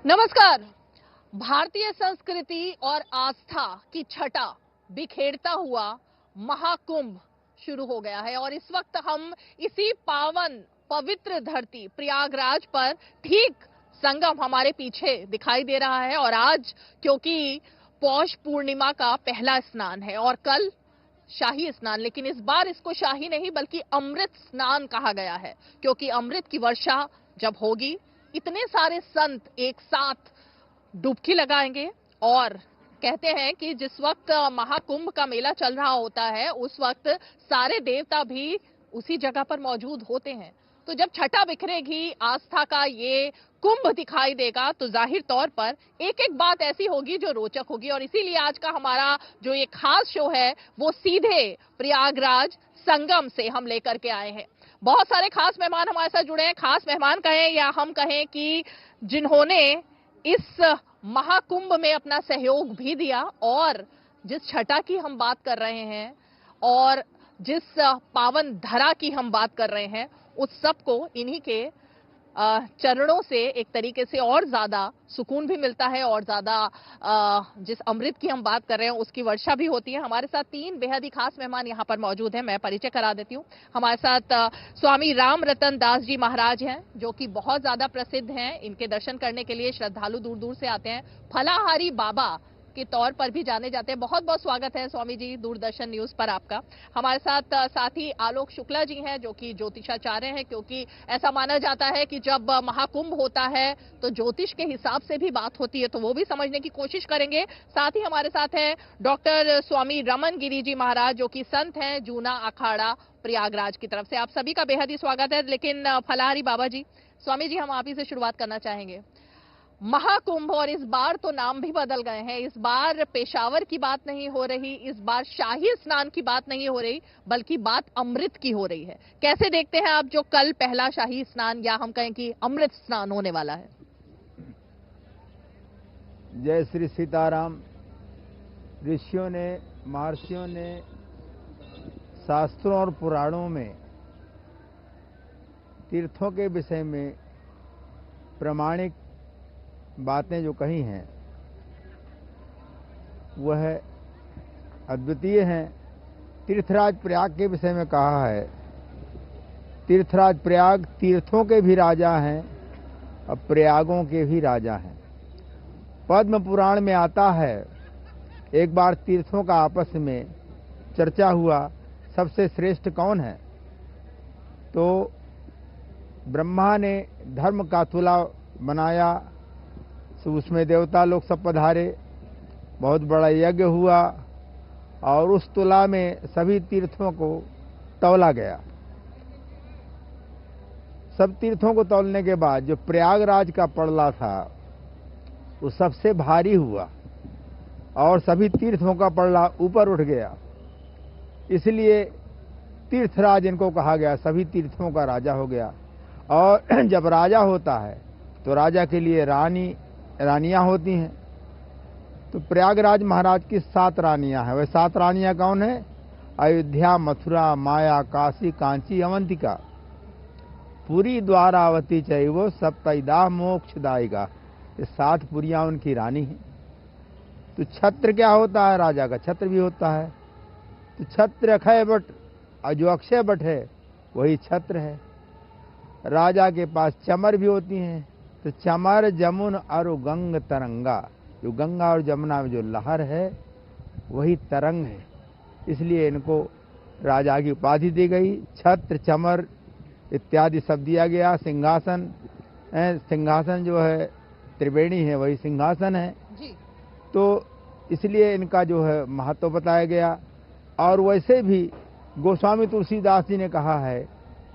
नमस्कार। भारतीय संस्कृति और आस्था की छटा बिखेरता हुआ महाकुंभ शुरू हो गया है और इस वक्त हम इसी पावन पवित्र धरती प्रयागराज पर ठीक संगम हमारे पीछे दिखाई दे रहा है। और आज क्योंकि पौष पूर्णिमा का पहला स्नान है और कल शाही स्नान, लेकिन इस बार इसको शाही नहीं बल्कि अमृत स्नान कहा गया है, क्योंकि अमृत की वर्षा जब होगी इतने सारे संत एक साथ डुबकी लगाएंगे। और कहते हैं कि जिस वक्त महाकुंभ का मेला चल रहा होता है उस वक्त सारे देवता भी उसी जगह पर मौजूद होते हैं। तो जब छटा बिखरेगी, आस्था का ये कुंभ दिखाई देगा, तो जाहिर तौर पर एक एक बात ऐसी होगी जो रोचक होगी। और इसीलिए आज का हमारा जो ये खास शो है वो सीधे प्रयागराज संगम से हम लेकर के आए हैं। बहुत सारे खास मेहमान हमारे साथ जुड़े हैं। खास मेहमान कहें या हम कहें कि जिन्होंने इस महाकुंभ में अपना सहयोग भी दिया, और जिस छटा की हम बात कर रहे हैं और जिस पावन धरा की हम बात कर रहे हैं, उस सबको इन्हीं के चरणों से एक तरीके से और ज्यादा सुकून भी मिलता है और ज्यादा जिस अमृत की हम बात कर रहे हैं उसकी वर्षा भी होती है। हमारे साथ तीन बेहद ही खास मेहमान यहाँ पर मौजूद हैं। मैं परिचय करा देती हूँ। हमारे साथ स्वामी राम रतन दास जी महाराज हैं, जो कि बहुत ज्यादा प्रसिद्ध हैं। इनके दर्शन करने के लिए श्रद्धालु दूर दूर से आते हैं। फलाहारी बाबा के तौर पर भी जाने जाते हैं। बहुत बहुत स्वागत है स्वामी जी दूरदर्शन न्यूज पर आपका। हमारे साथ साथी आलोक शुक्ला जी हैं, जो कि ज्योतिषाचार्य हैं, क्योंकि ऐसा माना जाता है कि जब महाकुंभ होता है तो ज्योतिष के हिसाब से भी बात होती है, तो वो भी समझने की कोशिश करेंगे। साथ ही हमारे साथ हैं डॉक्टर स्वामी रमन गिरी जी महाराज, जो कि संत हैं जूना अखाड़ा प्रयागराज की तरफ से। आप सभी का बेहद ही स्वागत है। लेकिन फलाहारी बाबा जी, स्वामी जी, हम आप ही से शुरुआत करना चाहेंगे। महाकुंभ, और इस बार तो नाम भी बदल गए हैं। इस बार पेशावर की बात नहीं हो रही, इस बार शाही स्नान की बात नहीं हो रही, बल्कि बात अमृत की हो रही है। कैसे देखते हैं आप जो कल पहला शाही स्नान या हम कहें कि अमृत स्नान होने वाला है? जय श्री सीताराम। ऋषियों ने, महर्षियों ने शास्त्रों और पुराणों में तीर्थों के विषय में प्रामाणिक बातें जो कही हैं वह अद्वितीय हैं। तीर्थराज प्रयाग के विषय में कहा है, तीर्थराज प्रयाग तीर्थों के भी राजा हैं और प्रयागों के भी राजा हैं। पद्म पुराण में आता है, एक बार तीर्थों का आपस में चर्चा हुआ, सबसे श्रेष्ठ कौन है? तो ब्रह्मा ने धर्म का तुला बनाया, उसमें देवता लोग सब पधारे, बहुत बड़ा यज्ञ हुआ और उस तुला में सभी तीर्थों को तौला गया। सब तीर्थों को तौलने के बाद जो प्रयागराज का पड़ला था वो सबसे भारी हुआ और सभी तीर्थों का पड़ला ऊपर उठ गया। इसलिए तीर्थराज इनको कहा गया, सभी तीर्थों का राजा हो गया। और जब राजा होता है तो राजा के लिए रानियां होती हैं। तो प्रयागराज महाराज की 7 रानियां हैं। वह 7 रानियां कौन है? अयोध्या, मथुरा, माया, काशी, कांची, अवंतिका, पुरी, द्वारावती चैव सप्तैदा मोक्षदायिका। ये 7 पुरियां उनकी रानी हैं। तो छत्र क्या होता है? राजा का छत्र भी होता है। तो छत्र अक्षय बट, और जो अक्षय बट है वही छत्र है। राजा के पास चमर भी होती हैं। तो चमर, जमुन और गंग तरंगा, जो गंगा और जमुना में जो लहर है वही तरंग है। इसलिए इनको राजा की उपाधि दी गई। छत्र, चमर इत्यादि सब दिया गया। सिंहासन, सिंहासन जो है त्रिवेणी है, वही सिंहासन है जी। तो इसलिए इनका जो है महत्व बताया गया। और वैसे भी गोस्वामी तुलसीदास जी ने कहा है,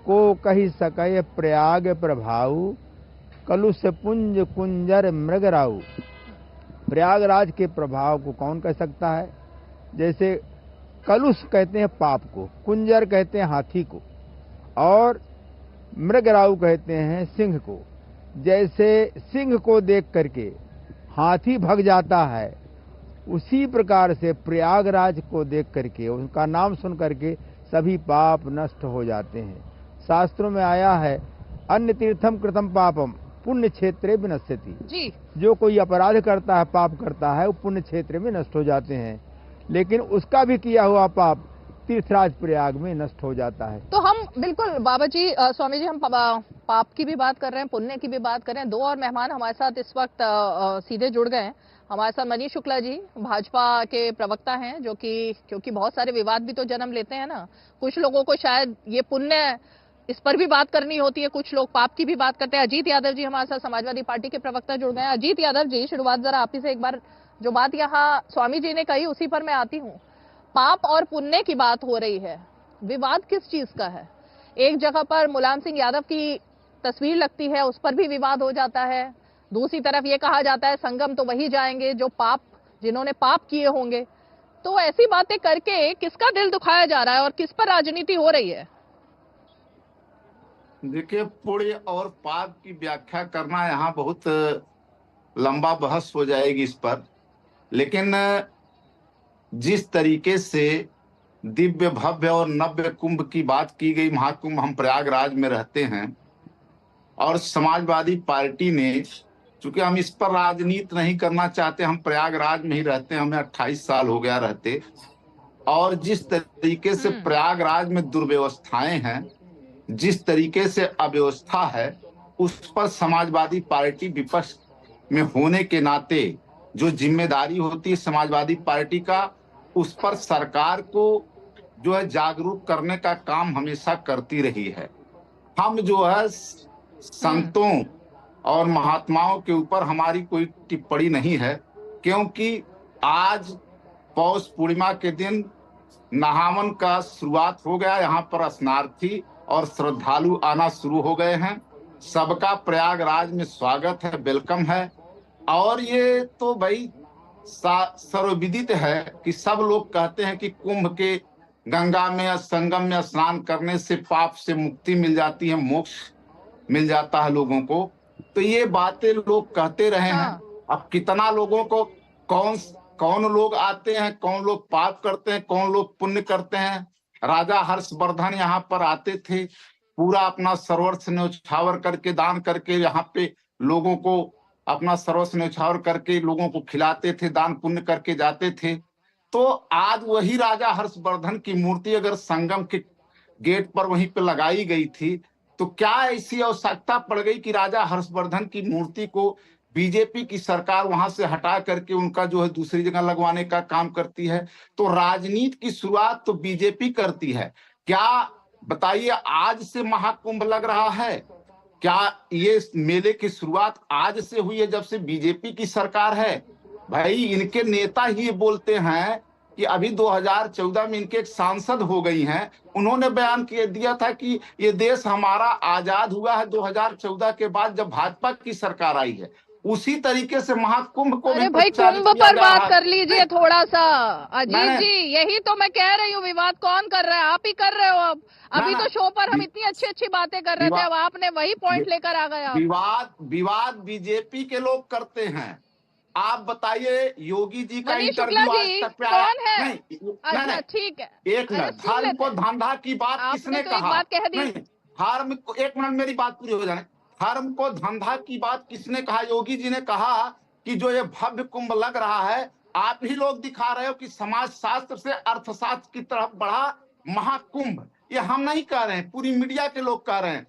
को कही सके प्रयाग प्रभाऊ, कलुष पुंज कुंजर मृगराऊ। प्रयागराज के प्रभाव को कौन कह सकता है? जैसे कलुष कहते हैं पाप को, कुंजर कहते हैं हाथी को, और मृगराऊ कहते हैं सिंह को। जैसे सिंह को देख करके हाथी भग जाता है, उसी प्रकार से प्रयागराज को देख करके, उनका नाम सुन करके सभी पाप नष्ट हो जाते हैं। शास्त्रों में आया है, अन्य तीर्थम कृतम पापम पुण्य क्षेत्रे विनश्यति। जी, जो कोई अपराध करता है, पाप करता है, वो पुण्य क्षेत्र में नष्ट हो जाते हैं, लेकिन उसका भी किया हुआ पाप तीर्थराज प्रयाग में नष्ट हो जाता है। तो हम बिल्कुल बाबा जी, स्वामी जी, हम पाप की भी बात कर रहे हैं, पुण्य की भी बात कर रहे हैं। दो और मेहमान हमारे साथ इस वक्त सीधे जुड़ गए हैं। हमारे साथ मनीष शुक्ला जी, भाजपा के प्रवक्ता हैं, जो कि क्योंकि बहुत सारे विवाद भी तो जन्म लेते हैं ना, कुछ लोगों को शायद ये पुण्य, इस पर भी बात करनी होती है, कुछ लोग पाप की भी बात करते हैं। अजीत यादव जी हमारे साथ समाजवादी पार्टी के प्रवक्ता जुड़ गए हैं। अजीत यादव जी, शुरुआत जरा आप ही से, एक बार जो बात यहाँ स्वामी जी ने कही उसी पर मैं आती हूँ। पाप और पुण्य की बात हो रही है, विवाद किस चीज का है? एक जगह पर मुलायम सिंह यादव की तस्वीर लगती है, उस पर भी विवाद हो जाता है। दूसरी तरफ ये कहा जाता है संगम तो वही जाएंगे जो जिन्होंने पाप किए होंगे। तो ऐसी बातें करके किसका दिल दुखाया जा रहा है और किस पर राजनीति हो रही है? देखिए, पुण्य और पाप की व्याख्या करना यहाँ बहुत लंबा बहस हो जाएगी इस पर, लेकिन जिस तरीके से दिव्य भव्य और नव्य कुंभ की बात की गई, महाकुंभ, हम प्रयागराज में रहते हैं और समाजवादी पार्टी ने, चूंकि हम इस पर राजनीति नहीं करना चाहते, हम प्रयागराज में ही रहते हैं, हमें 28 साल हो गया रहते, और जिस तरीके से प्रयागराज में दुर्व्यवस्थाएं हैं, जिस तरीके से अव्यवस्था है, उस पर समाजवादी पार्टी विपक्ष में होने के नाते जो जिम्मेदारी होती है समाजवादी पार्टी का, उस पर सरकार को जो है जागरूक करने का काम हमेशा करती रही है। हम जो है संतों और महात्माओं के ऊपर हमारी कोई टिप्पणी नहीं है, क्योंकि आज पौष पूर्णिमा के दिन नहावन का शुरुआत हो गया। यहाँ पर स्नानार्थी और श्रद्धालु आना शुरू हो गए हैं। सबका प्रयागराज में स्वागत है, वेलकम है। और ये तो भाई सर्वविदित है कि सब लोग कहते हैं कि कुंभ के गंगा में या संगम में स्नान करने से पाप से मुक्ति मिल जाती है, मोक्ष मिल जाता है लोगों को। तो ये बातें लोग कहते रहे हैं। अब कितना लोगों को, कौन लोग आते हैं, कौन लोग पाप करते हैं, कौन लोग पुण्य करते हैं। राजा हर्षवर्धन यहाँ पर आते थे, पूरा अपना सर्वस्व न्यौछावर करके, दान करके, यहाँ पे लोगों को अपना सर्वस्व न्यौछावर करके लोगों को खिलाते थे, दान पुण्य करके जाते थे। तो आज वही राजा हर्षवर्धन की मूर्ति अगर संगम के गेट पर वहीं पे लगाई गई थी, तो क्या ऐसी आवश्यकता पड़ गई कि राजा हर्षवर्धन की मूर्ति को बीजेपी की सरकार वहां से हटा करके उनका जो है दूसरी जगह लगवाने का काम करती है? तो राजनीति की शुरुआत तो बीजेपी करती है। क्या बताइए, आज से महाकुंभ लग रहा है? क्या ये मेले की शुरुआत आज से हुई है, जब से बीजेपी की सरकार है? भाई, इनके नेता ही बोलते हैं कि अभी 2014 में इनके एक सांसद हो गई हैं, उन्होंने बयान दिया था कि ये देश हमारा आजाद हुआ है 2014 के बाद, जब भाजपा की सरकार आई है। उसी तरीके से महाकुंभ को अरे भाई, कुंभ पर बात कर लीजिए थोड़ा सा। अजीत जी, यही तो मैं कह रही हूँ, विवाद कौन कर रहा है? आप ही कर रहे हो। अब अभी तो शो पर हम इतनी अच्छी अच्छी बातें कर रहे थे, अब आपने वही पॉइंट लेकर आ गए। विवाद बीजेपी के लोग करते हैं। आप बताइए, योगी जी का इंटरव्यू आज तक पे आया? कौन है? अच्छा, ठीक है, एक मिनट। धर्म को धंधा की बात किसने कहा? नहीं, धर्म को, एक मिनट मेरी बात पूरी हो जाए। धर्म को धंधा की बात किसने कहा? योगी जी ने कहा कि जो ये भव्य कुंभ लग रहा है, आप ही लोग दिखा रहे हो कि समाज शास्त्र से अर्थशास्त्र की तरफ बढ़ा महाकुंभ। ये हम नहीं कह रहे हैं, पूरी मीडिया के लोग कह रहे हैं।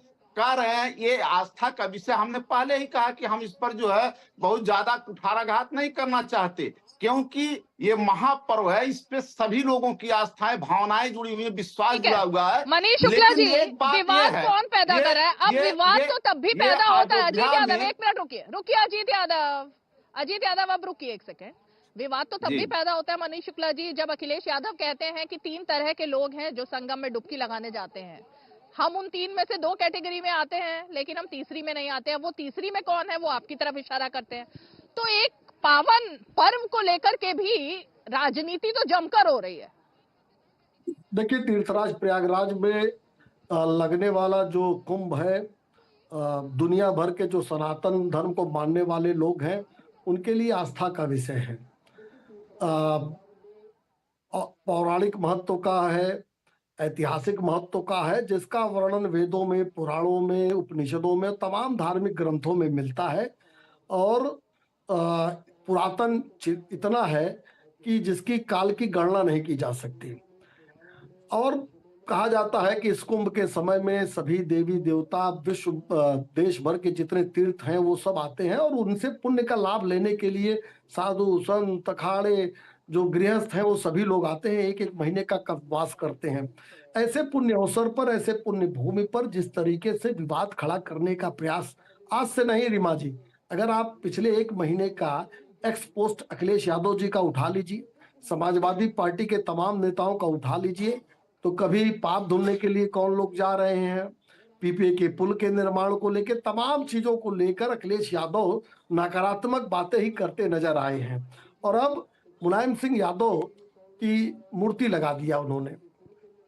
ये आस्था का विषय, हमने पहले ही कहा कि हम इस पर जो है बहुत ज्यादा कुठाराघात नहीं करना चाहते, क्योंकि ये महापर्व है, इस पे सभी लोगों की आस्थाएं, भावनाएं जुड़ी हुई है, विश्वास जुड़ा हुआ है। मनीष शुक्ला जी, विवाद कौन पैदा कर रहा है? अब विवाद तो तब भी पैदा होता है। अजीत यादव, एक मिनट रुकिए अजीत यादव, अब रुकिए एक सेकेंड। विवाद तो तब भी पैदा होता है मनीष शुक्ला जी, जब अखिलेश यादव कहते हैं कि 3 तरह के लोग हैं जो संगम में डुबकी लगाने जाते हैं। हम उन 3 में से 2 कैटेगरी में आते हैं, लेकिन हम तीसरी में नहीं आते हैं। वो तीसरी में कौन है, वो आपकी तरफ इशारा करते हैं। तो एक पावन पर्व को लेकर के भी राजनीति तो जमकर हो रही है। देखिए, तीर्थराज प्रयागराज में लगने वाला जो कुंभ है, दुनिया भर के जो सनातन धर्म को मानने वाले लोग हैं, उनके लिए आस्था का विषय है। पौराणिक महत्व का है, ऐतिहासिक महत्व का है, जिसका वर्णन वेदों में, पुराणों में, उपनिषदों में, तमाम धार्मिक ग्रंथों में मिलता है। और पुरातन इतना है कि जिसकी काल की गणना नहीं की जा सकती। और कहा जाता है कि इस कुंभ के समय में सभी देवी देवता, विश्व देश भर के जितने तीर्थ हैं वो सब आते हैं, और उनसे पुण्य का लाभ लेने के लिए साधु संत अखाड़े जो गृहस्थ हैं वो सभी लोग आते हैं, एक एक महीने का वास करते हैं। ऐसे पुण्य अवसर पर, ऐसे पुण्य भूमि पर जिस तरीके से विवाद खड़ा करने का प्रयास, आज से नहीं रीमा जी, अगर आप पिछले एक महीने का एक्स पोस्ट अखिलेश यादव जी का उठा लीजिए, समाजवादी पार्टी के तमाम नेताओं का उठा लीजिए, तो कभी पाप धुलने के लिए कौन लोग जा रहे हैं, पीपीए के पुल के निर्माण को लेकर, तमाम चीजों को लेकर अखिलेश यादव नकारात्मक बातें ही करते नजर आए हैं। और अब मुलायम सिंह यादव की मूर्ति लगा दिया उन्होंने।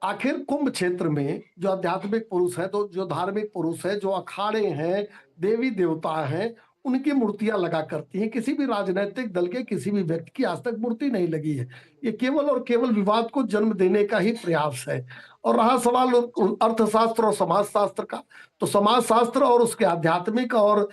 आखिर कुंभ क्षेत्र में जो आध्यात्मिक पुरुष है, तो जो धार्मिक पुरुष है, जो अखाड़े हैं, देवी देवता हैं, उनकी मूर्तियां लगा करती हैं। किसी भी राजनीतिक दल के किसी भी व्यक्ति की आज तक मूर्ति नहीं लगी है। ये केवल और केवल विवाद को जन्म देने का ही प्रयास है। और रहा सवाल अर्थशास्त्र और समाजशास्त्र का, तो समाजशास्त्र और उसके आध्यात्मिक और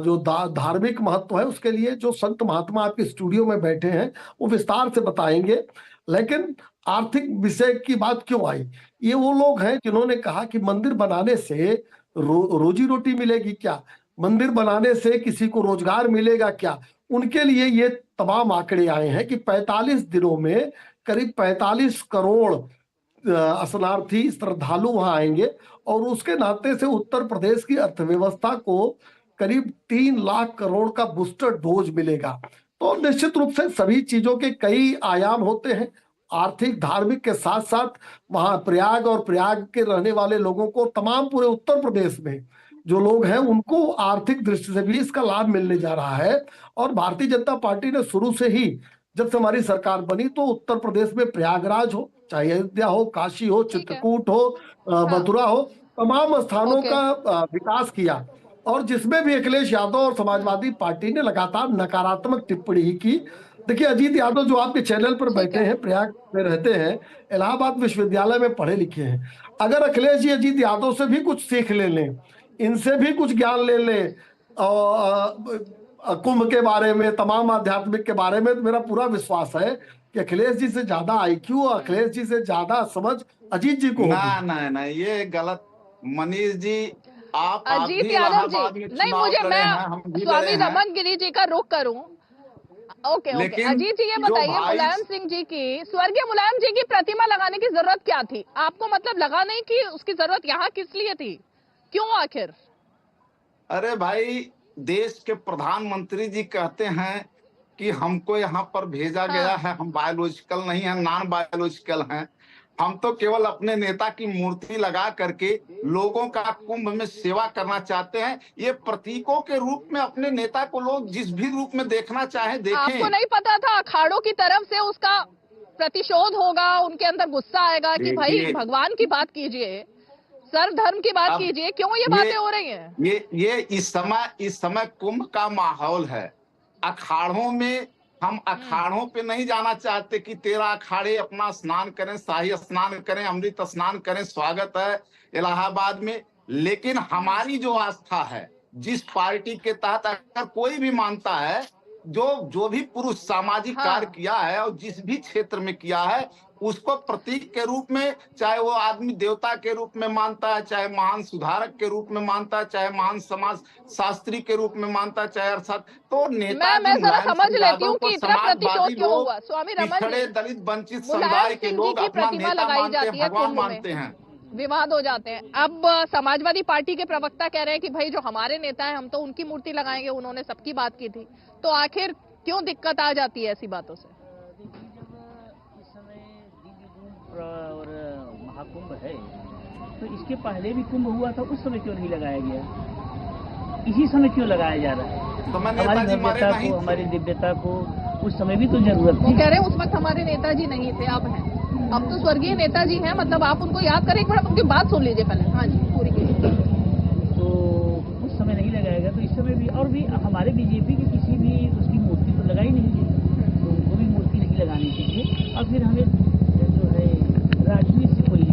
जो धार्मिक महत्व है, उसके लिए जो संत महात्मा आपके स्टूडियो में बैठे हैं वो विस्तार से बताएंगे। लेकिन आर्थिक विषय की बात क्यों आई? ये वो लोग हैं जिन्होंने कहा कि मंदिर बनाने से रोजी रोटी मिलेगी क्या, मंदिर बनाने से किसी को रोजगार मिलेगा क्या। उनके लिए ये तमाम आंकड़े आए हैं कि 45 दिनों में करीब 45 करोड़ शरणार्थी श्रद्धालु वहां आएंगे, और उसके नाते से उत्तर प्रदेश की अर्थव्यवस्था को करीब 3 लाख करोड़ का बूस्टर डोज मिलेगा। तो निश्चित रूप से सभी चीजों के कई आयाम होते हैं, आर्थिक धार्मिक के साथ साथ वहां प्रयाग और प्रयाग के रहने वाले लोगों को, तमाम पूरे उत्तर प्रदेश में जो लोग हैं उनको आर्थिक दृष्टि से भी इसका लाभ मिलने जा रहा है। और भारतीय जनता पार्टी ने शुरू से ही, जब से हमारी सरकार बनी, तो उत्तर प्रदेश में प्रयागराज हो, चाहे अयोध्या हो, काशी हो, चित्रकूट हो, मथुरा हो, तमाम स्थानों का विकास किया। और जिसमें भी अखिलेश यादव और समाजवादी पार्टी ने लगातार नकारात्मक टिप्पणी ही की। देखिए, अजीत यादव जो आपके चैनल पर बैठे हैं, प्रयाग में रहते हैं, इलाहाबाद विश्वविद्यालय में पढ़े लिखे हैं, अगर अखिलेश जी अजीत यादव से भी कुछ सीख ले लें, इनसे भी कुछ ज्ञान ले लें कुंभ के बारे में, तमाम आध्यात्मिक के बारे में, तो मेरा पूरा विश्वास है कि अखिलेश जी से ज्यादा आईक्यू, अखिलेश जी से ज्यादा समझ अजीत जी को होगी। ना, ये गलत। मनीष जी, आप अजीत यादव जी, नहीं, मुझे, मैं स्वामी रमन गिरी जी का रुख करूं। ओके, अजीत जी, ये बताइए, मुलायम सिंह जी की, स्वर्गीय मुलायम जी की प्रतिमा लगाने की जरूरत क्या थी आपको? मतलब लगा नहीं कि उसकी जरूरत यहाँ किस लिए थी, क्यों आखिर? अरे भाई, देश के प्रधानमंत्री जी कहते हैं कि हमको यहाँ पर भेजा गया है, हम बायोलॉजिकल नहीं है, नॉन बायोलॉजिकल हैं, हम तो केवल अपने नेता की मूर्ति लगा करके लोगों का कुंभ में सेवा करना चाहते हैं। ये प्रतीकों के रूप में अपने नेता को लोग जिस भी रूप में देखना चाहे देखें। आपको नहीं पता था अखाड़ों की तरफ से उसका प्रतिशोध होगा, उनके अंदर गुस्सा आएगा कि भाई भगवान की बात कीजिए, सर्वधर्म की बात कीजिए, क्यों ये बातें हो रही हैं? ये इस समय कुंभ का माहौल है। अखाड़ों में हम अखाड़ों पे नहीं जाना चाहते कि 13 अखाड़े अपना स्नान करें, शाही स्नान करें, अमृत स्नान करें, स्वागत है इलाहाबाद में। लेकिन हमारी जो आस्था है, जिस पार्टी के तहत अगर कोई भी मानता है, जो भी पुरुष सामाजिक कार्य किया है और जिस भी क्षेत्र में किया है, उसको प्रतीक के रूप में, चाहे वो आदमी देवता के रूप में मानता है, चाहे महान सुधारक के रूप में मानता है, चाहे महान समाज शास्त्री के रूप में मानता है, चाहे अर्थात, तो नेता मैं जरा समझ लेती हूँ कि इतना प्रतिशोध क्यों हुआ। स्वामी रमन जी, दलित वंचित समुदाय के लोग अपना नेता मानते हैं, भगवान मानते हैं, विवाद हो जाते हैं। अब समाजवादी पार्टी के प्रवक्ता कह रहे हैं कि भाई जो हमारे नेता है, हम तो उनकी मूर्ति लगाएंगे, उन्होंने सबकी बात की थी, तो आखिर क्यों दिक्कत आ जाती है ऐसी बातों से? और महाकुंभ है, तो इसके पहले भी कुंभ हुआ था, उस समय क्यों नहीं लगाया गया? इसी समय क्यों लगाया जा रहा है? तो हमारी भव्यता को, हमारी दिव्यता को उस समय भी तो जरूरत थी। वो कह रहे हैं उस वक्त हमारे नेताजी नहीं थे, अब हैं, अब तो स्वर्गीय नेताजी हैं, मतलब आप उनको याद करें, एक बार उनकी बात सुन लीजिए पहले। हाँ जी, पूरी कीजिए। तो उस समय नहीं लगाया गया, तो इस समय भी, और भी हमारे बीजेपी की किसी भी उसकी मूर्ति तो लगाई नहीं है, तो उनको भी मूर्ति नहीं लगानी चाहिए। और फिर हमें जो है राजनीति से कोई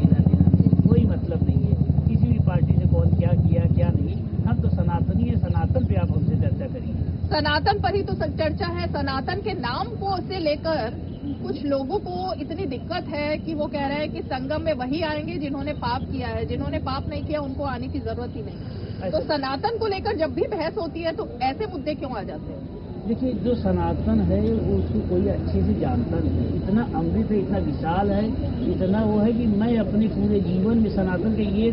सनातन पर ही तो चर्चा है। सनातन के नाम को से लेकर कुछ लोगों को इतनी दिक्कत है कि वो कह रहे हैं कि संगम में वही आएंगे जिन्होंने पाप किया है, जिन्होंने पाप नहीं किया उनको आने की जरूरत ही नहीं। तो सनातन को लेकर जब भी बहस होती है तो ऐसे मुद्दे क्यों आ जाते हैं? देखिए, जो सनातन है वो उसको कोई अच्छे से जानता नहीं। इतना अमृत है, इतना विशाल है, इतना वो है कि मैं अपने पूरे जीवन में सनातन के ये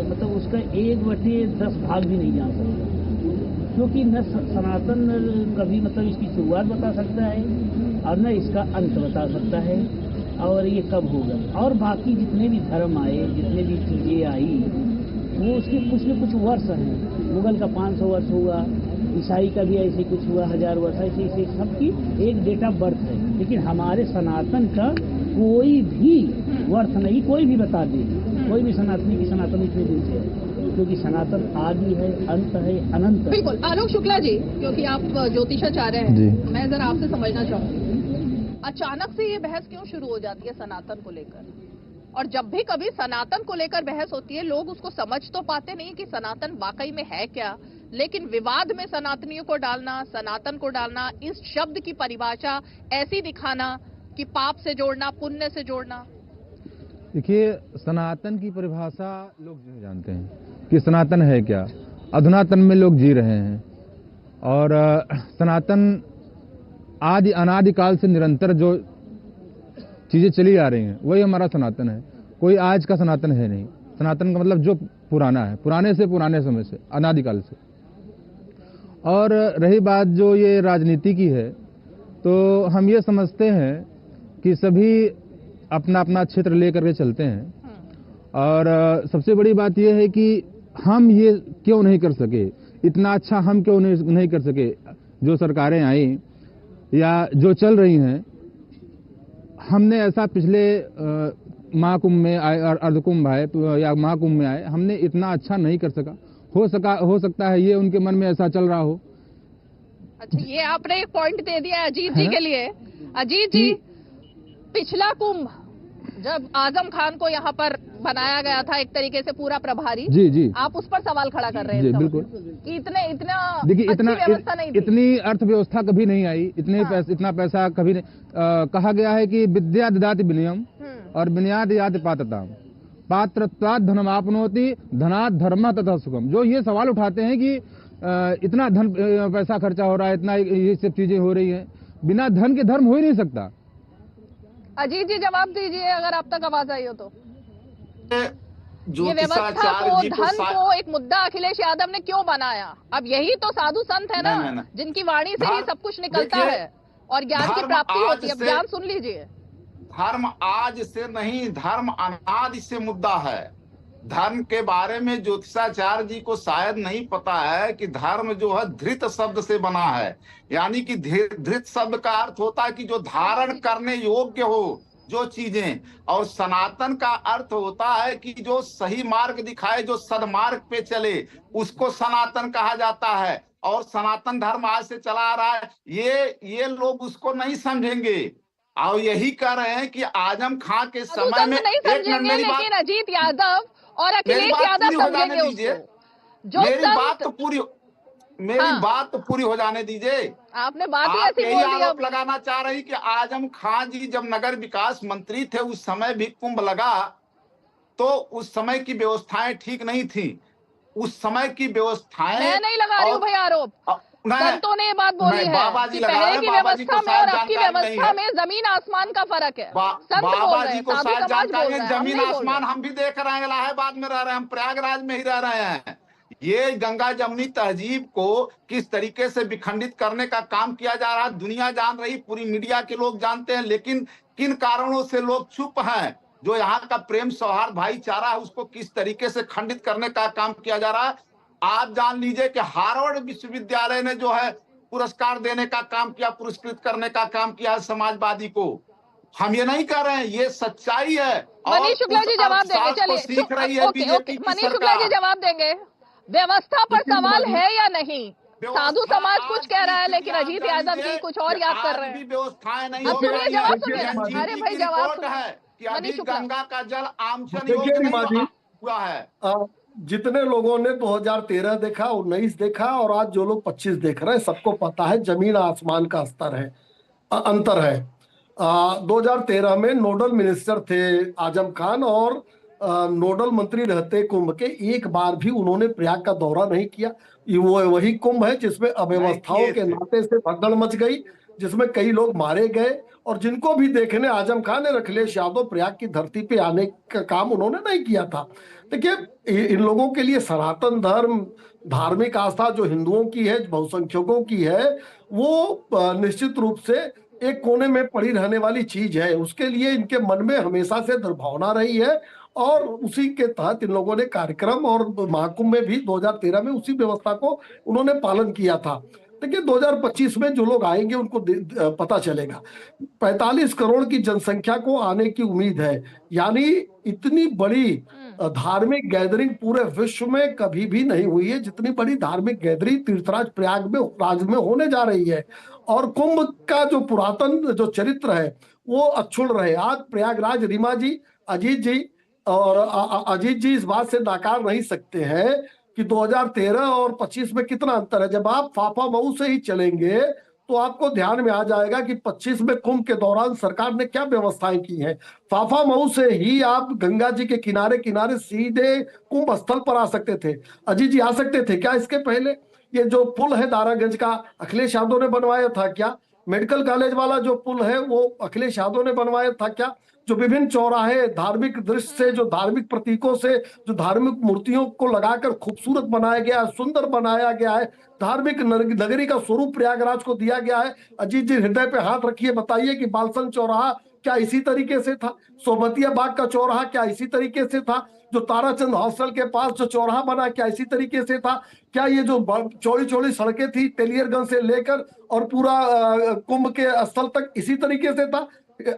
मतलब उसका 1/10 भाग भी नहीं जान सकता, क्योंकि न सनातन कभी मतलब इसकी शुरुआत बता सकता है और न इसका अंत बता सकता है, और ये कब होगा। और बाकी जितने भी धर्म आए, जितने भी चीज़ें आई, वो उसके कुछ न कुछ वर्ष हैं। मुगल का 500 वर्ष हुआ, ईसाई का भी ऐसे कुछ हुआ, 1000 वर्ष, ऐसे ऐसे सबकी एक डेट ऑफ बर्थ है। लेकिन हमारे सनातन का कोई भी वर्थ नहीं, कोई भी बता दे, कोई भी सनातनी की सनातन इतने दिन से है, क्योंकि सनातन आदि है, अंत है, अनंत है। बिल्कुल। आलोक शुक्ला जी, क्योंकि आप ज्योतिषाचार्य हैं, मैं जरा आपसे समझना चाहूंगी, अचानक से ये बहस क्यों शुरू हो जाती है सनातन को लेकर? और जब भी कभी सनातन को लेकर बहस होती है, लोग उसको समझ तो पाते नहीं कि सनातन वाकई में है क्या, लेकिन विवाद में सनातनियों को डालना, सनातन को डालना, इस शब्द की परिभाषा ऐसी दिखाना कि पाप से जोड़ना, पुण्य से जोड़ना। देखिए, सनातन की परिभाषा लोग नहीं जानते हैं कि सनातन है क्या। अधुनातन में लोग जी रहे हैं, और सनातन आदि अनादिकाल से निरंतर जो चीजें चली आ रही हैं वही हमारा सनातन है। कोई आज का सनातन है नहीं। सनातन का मतलब जो पुराना है, पुराने से पुराने समय से, अनादिकाल से। और रही बात जो ये राजनीति की है, तो हम ये समझते हैं कि सभी अपना अपना क्षेत्र लेकर के चलते हैं, और सबसे बड़ी बात यह है कि हम ये क्यों नहीं कर सके, इतना अच्छा हम क्यों नहीं कर सके। जो सरकारें आई या जो चल रही हैं, हमने ऐसा पिछले महाकुंभ में आए और अर्धकुंभ आए तो या महाकुंभ में आए, हमने इतना अच्छा नहीं कर सका। हो सकता है ये उनके मन में ऐसा चल रहा हो। अच्छा, ये आपने एक पॉइंट दे दिया अजीत जी के लिए। अजीत जी, पिछला कुंभ जब आजम खान को यहाँ पर बनाया गया था एक तरीके से पूरा प्रभारी, जी, आप उस पर सवाल खड़ा कर रहे हैं? जी बिल्कुल। कि इतना देखिए, व्यवस्था नहीं थी, इतनी अर्थव्यवस्था कभी नहीं आई, इतना पैसा कभी नहीं। कहा गया है कि विद्या ददाति विनयम और विनयाद याद पात्रता, पात्रत्वात् धनम आपनोति धनात् धर्म तथा सुखम। जो ये सवाल उठाते हैं कि इतना धन पैसा खर्चा हो रहा है, इतना ये सब चीजें हो रही हैं, बिना धन के धर्म हो ही नहीं सकता। अजीत जी जवाब दीजिए, अगर आप तक आवाज आई हो तो। ये व्यवस्था को, धन को एक मुद्दा अखिलेश यादव ने क्यों बनाया? अब यही तो साधु संत है ना, जिनकी वाणी से ही सब कुछ निकलता है और ज्ञान की प्राप्ति होती है। अब ज्ञान सुन लीजिए। धर्म आज से नहीं, धर्म अनादि से मुद्दा है। धर्म के बारे में ज्योतिषाचार्य जी को शायद नहीं पता है कि धर्म जो है धृत शब्द से बना है, यानी कि धृत शब्द का अर्थ होता है कि जो धारण करने योग्य हो जो चीजें, और सनातन का अर्थ होता है कि जो सही मार्ग दिखाए, जो सदमार्ग पे चले, उसको सनातन कहा जाता है। और सनातन धर्म आज से चला आ रहा है, ये लोग उसको नहीं समझेंगे और यही कह रहे हैं कि आजम खां के समय में नहीं समझेंगे, लेकिन अजीत यादव और अखिलेश यादव समझेंगे उसको। मेरी बात तो पूरी हो जाने दीजिए। आपने बात ही ऐसी यही बोल दी। आरोप लगाना चाह रही कि आजम खां जी जब नगर विकास मंत्री थे उस समय भी कुंभ लगा, तो उस समय की व्यवस्थाएं ठीक नहीं थी। उस समय की व्यवस्थाएं, मैं नहीं लगा रही हूँ भाई आरोप, संतों ने ये बात बोली है कि पहले की व्यवस्था में और अब की व्यवस्था में जमीन आसमान का फर्क है। बाबा जी को शायद जानकारी है। जमीन आसमान हम भी देख रहे हैं, इलाहाबाद में रह रहे हैं, हम प्रयागराज में ही रह रहे हैं। ये गंगा जमुनी तहजीब को किस तरीके से विखंडित करने का काम किया जा रहा है दुनिया जान रही, पूरी मीडिया के लोग जानते हैं, लेकिन किन कारणों से लोग चुप हैं। जो यहाँ का प्रेम सौहार्द भाईचारा है उसको किस तरीके से खंडित करने का काम किया जा रहा है। आप जान लीजिए कि हार्वर्ड विश्वविद्यालय ने जो है पुरस्कार देने का काम किया, पुरस्कृत करने का काम किया है समाजवादी को। हम ये नहीं कर रहे हैं, ये सच्चाई है। मनीष शुक्ला जी जवाब देंगे, चलिए सीख रही है बीजेपी की मनीष शुक्ला जी जवाब देंगे। व्यवस्था पर सवाल है या नहीं? साधु समाज कुछ कह रहा है, लेकिन अजीत यादव जी कुछ और याद कर रहे हैं। व्यवस्थाएं नहीं हो रही है। जवाब सुनिए। अरे भाई जवाब है कि अभी गंगा का जल आमचन योग्य नहीं हुआ है। जितने लोगों ने 2013 देखा, 19 देखा और आज जो लोग 25 देख रहे हैं, सबको पता है जमीन आसमान का स्तर है, अंतर है। 2013 में नोडल मिनिस्टर थे आजम खान और नोडल मंत्री रहते कुंभ के, एक बार भी उन्होंने प्रयाग का दौरा नहीं किया। ये वो वही कुंभ है जिसमें अव्यवस्थाओं के नाते से भगदड़ मच गई, जिसमें कई लोग मारे गए और जिनको भी देखने आजम खान ने अखिलेश यादव प्रयाग की धरती पे आने का काम उन्होंने नहीं किया था। देखिए, इन लोगों के लिए सनातन धर्म, धार्मिक आस्था जो हिंदुओं की है, बहुसंख्यकों की है, वो निश्चित रूप से एक कोने में पड़ी रहने वाली चीज है। उसके लिए इनके मन में हमेशा से दुर्भावना रही है और उसी के तहत इन लोगों ने कार्यक्रम और महाकुंभ में भी 2013 में उसी व्यवस्था को उन्होंने पालन किया था। देखिए, 2025 में जो लोग आएंगे उनको पता चलेगा। 45 करोड़ की जनसंख्या को आने की उम्मीद है, यानी इतनी बड़ी धार्मिक गैदरिंग पूरे विश्व में कभी भी नहीं हुई है जितनी बड़ी धार्मिक गैदरिंग तीर्थराज प्रयाग में होने जा रही है। और कुंभ का जो पुरातन जो चरित्र है वो अक्षुण्ण रहे। आज प्रयागराज, रीमा जी, अजीत जी और अजीत जी इस बात से नाकार नहीं सकते हैं कि 2013 और 25 में कितना अंतर है। जब आप फाफा मऊ से ही चलेंगे तो आपको ध्यान में आ जाएगा कि 25 में कुंभ के दौरान सरकार ने क्या व्यवस्थाएं की हैं। फाफा मऊ से ही आप गंगा जी के किनारे किनारे सीधे कुंभ स्थल पर आ सकते थे। अजीत जी, आ सकते थे क्या इसके पहले? ये जो पुल है दारागंज का, अखिलेश यादव ने बनवाया था क्या? मेडिकल कॉलेज वाला जो पुल है वो अखिलेश यादव ने बनवाया था क्या? जो विभिन्न चौराहे धार्मिक दृश्य से, जो धार्मिक प्रतीकों से, जो धार्मिक मूर्तियों को लगाकर खूबसूरत बनाया गया है, सुंदर बनाया गया है, धार्मिक नगरी का स्वरूप प्रयागराज को दिया गया है। अजीत जी, हृदय पे हाथ रखिए, बताइए कि बालसन चौराहा क्या इसी तरीके से था? सोबतिया बाग का चौराहा क्या इसी तरीके से था? जो ताराचंद हॉस्टल के पास जो चौराहा बना क्या इसी तरीके से था? क्या ये जो चौड़ी चौड़ी सड़कें थी तेलियरगंज से लेकर और पूरा कुंभ के स्थल तक इसी तरीके से था?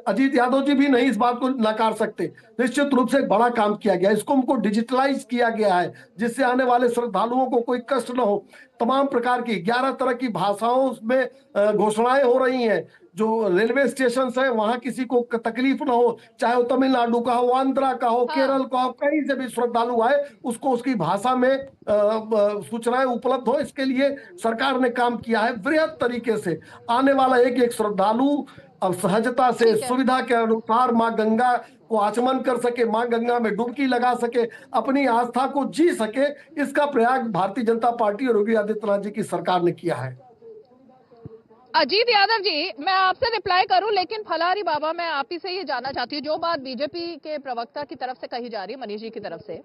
अजीत यादव जी भी नहीं इस बात को नकार सकते। निश्चित रूप से एक बड़ा काम किया गया, इस कुंभ को डिजिटलाइज किया गया है जिससे आने वाले श्रद्धालुओं को कोई कष्ट न हो। तमाम प्रकार की 11 तरह की भाषाओं में घोषणाएं हो रही हैं। जो रेलवे स्टेशन है वहां किसी को तकलीफ ना हो, चाहे वो तमिलनाडु का हो, आंध्रा का हो, केरल का हो, कहीं से भी श्रद्धालु आए उसको उसकी भाषा में सूचनाएं उपलब्ध हो, इसके लिए सरकार ने काम किया है वृहद तरीके से। आने वाला एक एक श्रद्धालु अब सहजता से, सुविधा के अनुसार माँ गंगा को आचमन कर सके, माँ गंगा में डुबकी लगा सके, अपनी आस्था को जी सके, इसका प्रयाग भारतीय जनता पार्टी और योगी आदित्यनाथ जी की सरकार ने किया है। अजीत यादव जी, मैं आपसे रिप्लाई करूं लेकिन फलारी बाबा, मैं आप ही से ये जानना चाहती हूँ, जो बात बीजेपी के प्रवक्ता की तरफ से कही जा रही है, मनीष जी की तरफ से,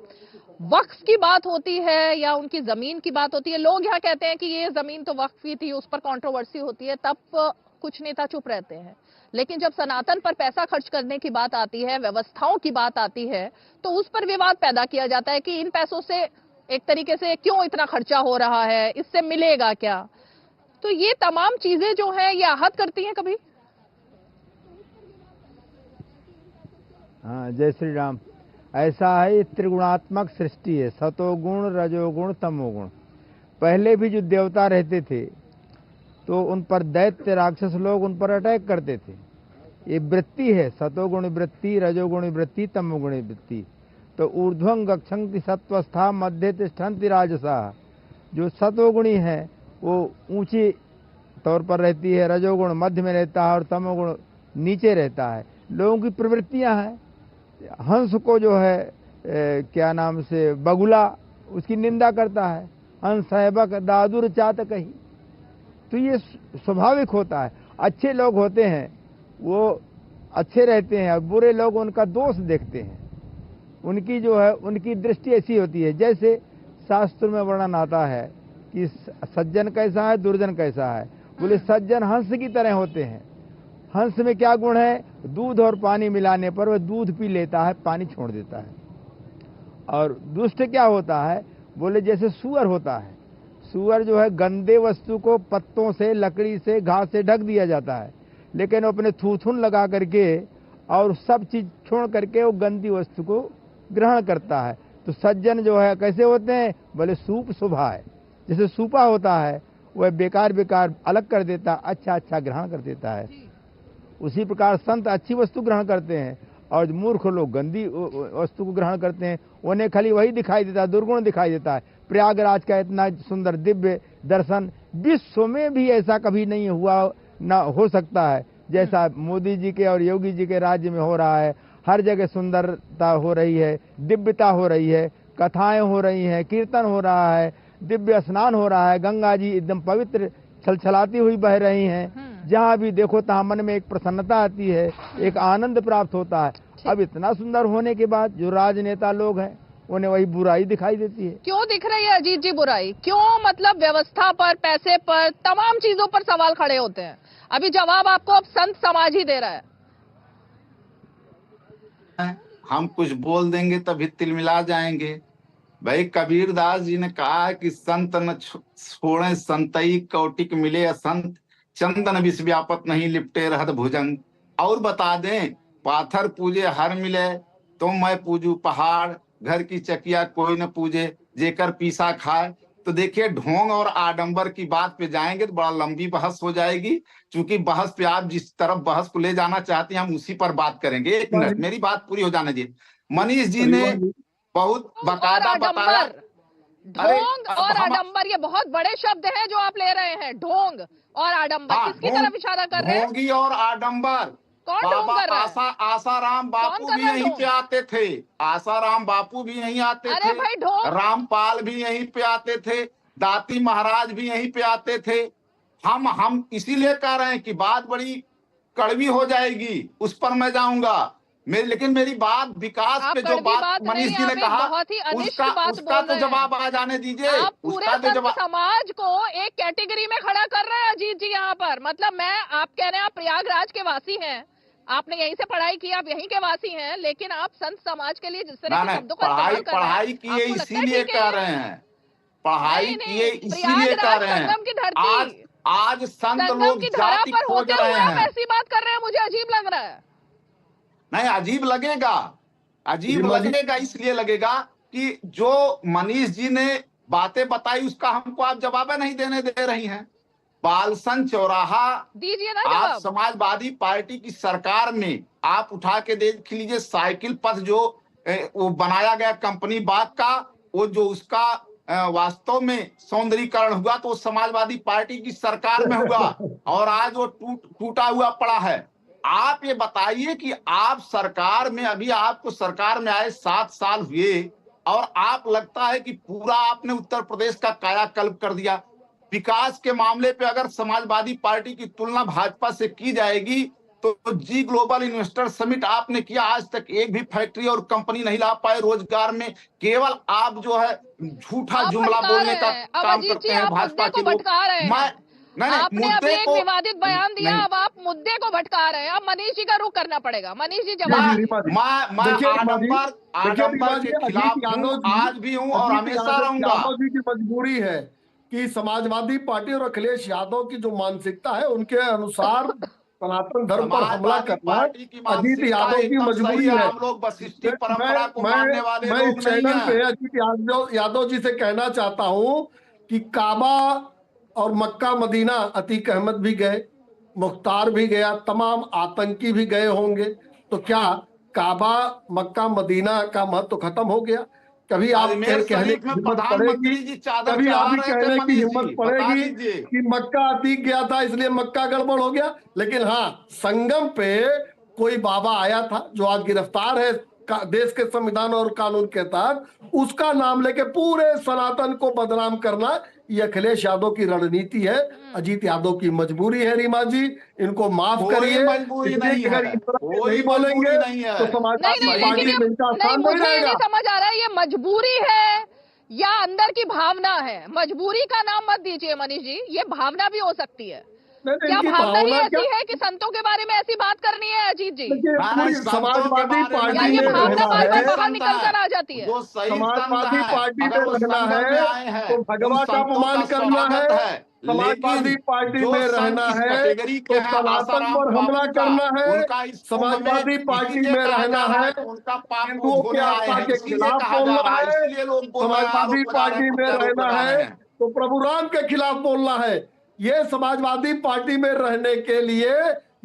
वक्फ की बात होती है या उनकी जमीन की बात होती है, लोग यहाँ कहते हैं कि ये जमीन तो वक्फ की थी, उस पर कंट्रोवर्सी होती है, तब कुछ नेता चुप रहते हैं, लेकिन जब सनातन पर पैसा खर्च करने की बात आती है, व्यवस्थाओं की बात आती है, तो उस पर विवाद पैदा किया जाता है कि इन पैसों से एक तरीके से क्यों इतना खर्चा हो रहा है, इससे मिलेगा क्या? तो ये तमाम चीजें जो हैं ये आहत करती हैं कभी? हाँ, जय श्री राम। ऐसा है, ये त्रिगुणात्मक सृष्टि है, सतोगुण, रजोगुण, तमोगुण। पहले भी जो देवता रहते थे तो उन पर दैत्य राक्षस लोग उन पर अटैक करते थे। ये वृत्ति है, सतोगुणी वृत्ति, रजोगुणी वृत्ति, तमोगुणी वृत्ति। तो ऊर्ध्वं गच्छन्ति सत्वस्था मध्य तिष्ठन्ति राजसा। जो सतोगुणी है वो ऊंची तौर पर रहती है, रजोगुण मध्य में रहता है और तमोगुण नीचे रहता है। लोगों की प्रवृत्तियां हैं। हंस को जो है क्या नाम से बगुला उसकी निंदा करता है, हंस है बक दादुर चात कही। तो ये स्वाभाविक होता है। अच्छे लोग होते हैं वो अच्छे रहते हैं और बुरे लोग उनका दोष देखते हैं। उनकी जो है उनकी दृष्टि ऐसी होती है, जैसे शास्त्र में वर्णन आता है कि सज्जन कैसा है, दुर्जन कैसा है। बोले सज्जन हंस की तरह होते हैं। हंस में क्या गुण है? दूध और पानी मिलाने पर वह दूध पी लेता है, पानी छोड़ देता है। और दुष्ट क्या होता है? बोले जैसे सुअर होता है। सुअर जो है गंदे वस्तु को पत्तों से, लकड़ी से, घास से ढक दिया जाता है, लेकिन अपने थूथुन लगा करके और सब चीज छोड़ करके वो गंदी वस्तु को ग्रहण करता है। तो सज्जन जो है कैसे होते हैं? बोले सूप शुभा है। जैसे सूपा होता है वह बेकार बेकार अलग कर देता, अच्छा अच्छा ग्रहण कर देता है। उसी प्रकार संत अच्छी वस्तु ग्रहण करते हैं और जो मूर्ख लोग गंदी वस्तु को ग्रहण करते हैं, उन्हें खाली वही दिखाई देता है, दुर्गुण दिखाई देता है। प्रयागराज का इतना सुंदर दिव्य दर्शन विश्व में भी ऐसा कभी नहीं हुआ, ना हो सकता है जैसा मोदी जी के और योगी जी के राज्य में हो रहा है। हर जगह सुंदरता हो रही है, दिव्यता हो रही है, कथाएं हो रही हैं, कीर्तन हो रहा है, दिव्य स्नान हो रहा है, गंगा जी एकदम पवित्र छलछलाती हुई बह रही हैं। जहाँ भी देखो तहाँ मन में एक प्रसन्नता आती है, एक आनंद प्राप्त होता है। अब इतना सुंदर होने के बाद जो राजनेता लोग हैं उन्हें वही बुराई दिखाई देती है। क्यों दिख रही है अजीत जी बुराई? क्यों? मतलब व्यवस्था पर, पैसे पर, तमाम चीजों पर सवाल खड़े होते हैं। अभी जवाब आपको अब संत समाज ही दे रहा है। हम कुछ बोल देंगे तभी तिलमिला जाएंगे। भाई कबीरदास जी ने कहा है कि संत न छोड़े संतई, कौटिक मिले असंत, चंदन विष व्यापत नहीं लिपटे रहत भुजंग। और बता दें, पाथर पूजे हर मिले, तो मैं पूजू पहाड़, घर की चकिया कोई न पूजे, जेकर पीसा खाए। तो देखिए, ढोंग और आडंबर की बात पे जाएंगे तो बड़ा लंबी बहस हो जाएगी। चूंकि बहस पे आप जिस तरफ बहस को ले जाना चाहते हैं हम उसी पर बात करेंगे। एक मिनट, मेरी बात पूरी हो जाने दीजिए। मनीष जी ने बहुत बकायदा बताया। ढोंग और आडंबर ये बहुत बड़े शब्द हैं जो आप ले रहे हैं। ढोंग और आडंबर किसकी तरफ इशारा कर रहे हैं? ढोंगी और आडंबर। कौन ढोंग कर रहा है? आसाराम बापू भी यहीं पे आते थे। आसाराम बापू भी यहीं आते थे। भाई ढोंग। रामपाल भी यहीं पे आते थे। दाती महाराज भी यहीं पे आते थे। हम इसीलिए कह रहे हैं कि बात बड़ी कड़वी हो जाएगी, उस पर मैं जाऊंगा। लेकिन मेरी बात विकास पे जो बात मनीष जी ने कहा उसका तो जवाब आ जाने दीजिए। आप पूरे समाज को एक कैटेगरी में खड़ा कर रहे हैं अजीत जी यहाँ पर। मतलब आप कह रहे हैं आप प्रयागराज के वासी हैं, आपने यहीं से पढ़ाई की, आप यहीं के वासी हैं, लेकिन आप संत समाज के लिए जिस तरह के शब्दों का इस्तेमाल कर रहे हैं, पढ़ाई किए इसीलिए कह रहे हैं, पढ़ाई किए इसीलिए कह रहे हैं। आज संत लोग जाति खोज रहे हैं। ऐसी बात कर रहे हैं, मुझे अजीब लग रहा है। नहीं, अजीब लगेगा, अजीब लगेगा। इसलिए लगेगा कि जो मनीष जी ने बातें बताई उसका हमको आप जवाब नहीं देने दे रही हैं। बालसन चौराहा दीजिए ना आप जवाब। समाजवादी पार्टी की सरकार में आप उठा के देख लीजिए, साइकिल पथ जो वो बनाया गया कंपनी बाग का, वो जो उसका वास्तव में सौंदर्यीकरण हुआ तो समाजवादी पार्टी की सरकार में हुआ और आज वो टूटा हुआ पड़ा है। आप ये बताइए कि आप सरकार में, अभी आपको सरकार में आए 7 साल हुए और आप लगता है कि पूरा आपने उत्तर प्रदेश का कायाकल्प कर दिया। विकास के मामले पे अगर समाजवादी पार्टी की तुलना भाजपा से की जाएगी तो जी ग्लोबल इन्वेस्टर समिट आपने किया, आज तक एक भी फैक्ट्री और कंपनी नहीं ला पाए रोजगार में। केवल आप जो है झूठा जुमला बोलने का काम करते हैं भाजपा के लोग। आपने अभी एक विवादित बयान दिया, अब आप मुद्दे को भटका रहे हैं। अब मनीष जी का रुख करना पड़ेगा। मनीष जी जवाब। आडंबर के खिलाफ हूं, आज भी हूं और हमेशा रहूंगा। यादव जी की मजबूरी है कि समाजवादी पार्टी और अखिलेश यादव की जो मानसिकता है उनके अनुसार सनातन धर्म पर हमला करना अजीत यादव की मजबूरी है। हम लोग वशिष्ठी परंपरा को मानने वाले मैं इस चैनल पे अजीत यादव जी से कहना चाहता हूं कि काबा और मक्का मदीना अतीक अहमद भी गए, मुख्तार भी गया, तमाम आतंकी भी गए होंगे। तो क्या काबा मक्का मदीना का महत्व खत्म हो गया? कभी आप कहने की हिम्मत पड़ेगी, कभी आप भी कहने की हिम्मत पड़ेगी कि मक्का अतीक गया था इसलिए मक्का गड़बड़ हो गया? लेकिन हाँ, संगम पे कोई बाबा आया था जो आज गिरफ्तार है देश के संविधान और कानून के तहत, उसका नाम लेके पूरे सनातन को बदनाम करना ये अखिलेश यादव की रणनीति है। अजीत यादव की मजबूरी है। रीमा जी, इनको माफ करिए। मजबूरी नहीं बोलेंगे तो समाजवादी पार्टी में इनका स्थान नहीं रहेगा। समझ आ रहा है ये मजबूरी है या अंदर की भावना है? मजबूरी का नाम मत दीजिए मनीष जी, ये भावना भी हो सकती है। क्या भावना ही ऐसी है कि संतों के बारे में ऐसी बात करनी है अजीत जी? समाजवादी पार्टी में भावना बाहर निकल कर आ जाती है। समाजवादी पार्टी में रहना है तो भगवान का अपमान करना है, समाजवादी पार्टी में रहना है तो सनातन पर हमला करना है, समाजवादी पार्टी में रहना है हिंदुओं के आस्था के खिलाफ बोलना है, समाजवादी पार्टी में रहना है तो प्रभु राम के खिलाफ बोलना है। ये समाजवादी पार्टी में रहने के लिए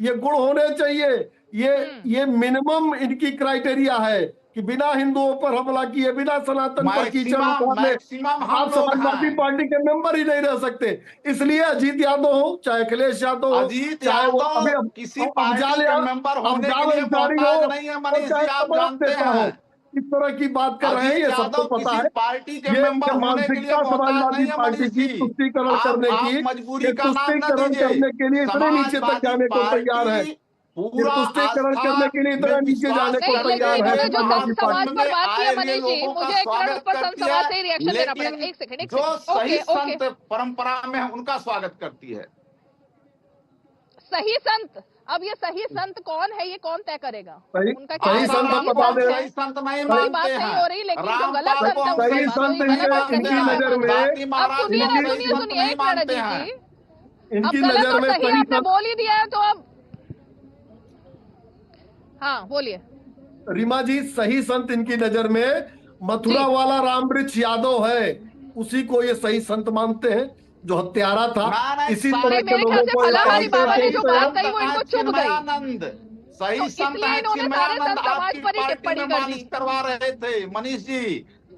ये गुण होने चाहिए। ये मिनिमम इनकी क्राइटेरिया है कि बिना हिंदुओं पर हमला किए, बिना सनातन पर कीचड़ उतारने आप समाजवादी पार्टी के मेंबर ही नहीं रह सकते। इसलिए अजीत यादव हो चाहे अखिलेश यादव हो, चाहे वो अभी किसी पार्टी के मेंबर होने के लिए मोहताज नहीं है मनीष जी, आप जानते हैं। इस तरह की बात कर रहे हैं, ये सबको पता है। पार्टी के मेंबर होने के लिए समाजवादी पार्टी की तुष्टीकरण करने की, मजबूरी का नाम न तुष्टीकरण दीजिए। करने के लिए इतने नीचे तक जाने को तैयार है, पूरा तुष्टीकरण करने के लिए इतना नीचे जाने को तैयार है। समाज पर बात की है मनीष जी, मुझे एक मिनट ऊपर संत समाज से रिएक्शन देना पड़ेगा। एक सेकंड जो सही संत परंपरा में है उनका स्वागत करती है। सही संत, अब ये सही संत कौन है ये कौन तय करेगा? उनका सही संत बता दे। सही संत नहीं बात मानते नहीं हैं। हो रही, लेकिन जो गलत संत है सही संत इनकी नजर में, अब सुनिए एक मिनट जी, अब इनकी गलत नजर और में सही सही आपने संत, बोल ही दिया है तो अब हाँ बोलिए। रीमा जी, सही संत इनकी नजर में मथुरा वाला रामवृक्ष यादव है, उसी को ये सही संत मानते हैं जो हत्यारा था। इसी तरह के लोगों को फलाहारी बाबा ने जो बात कही वो इनको चुभ गई, सही संत है चिन्मयानंद, आपकी पार्टी में मालिश करवा रहे थे मनीष जी।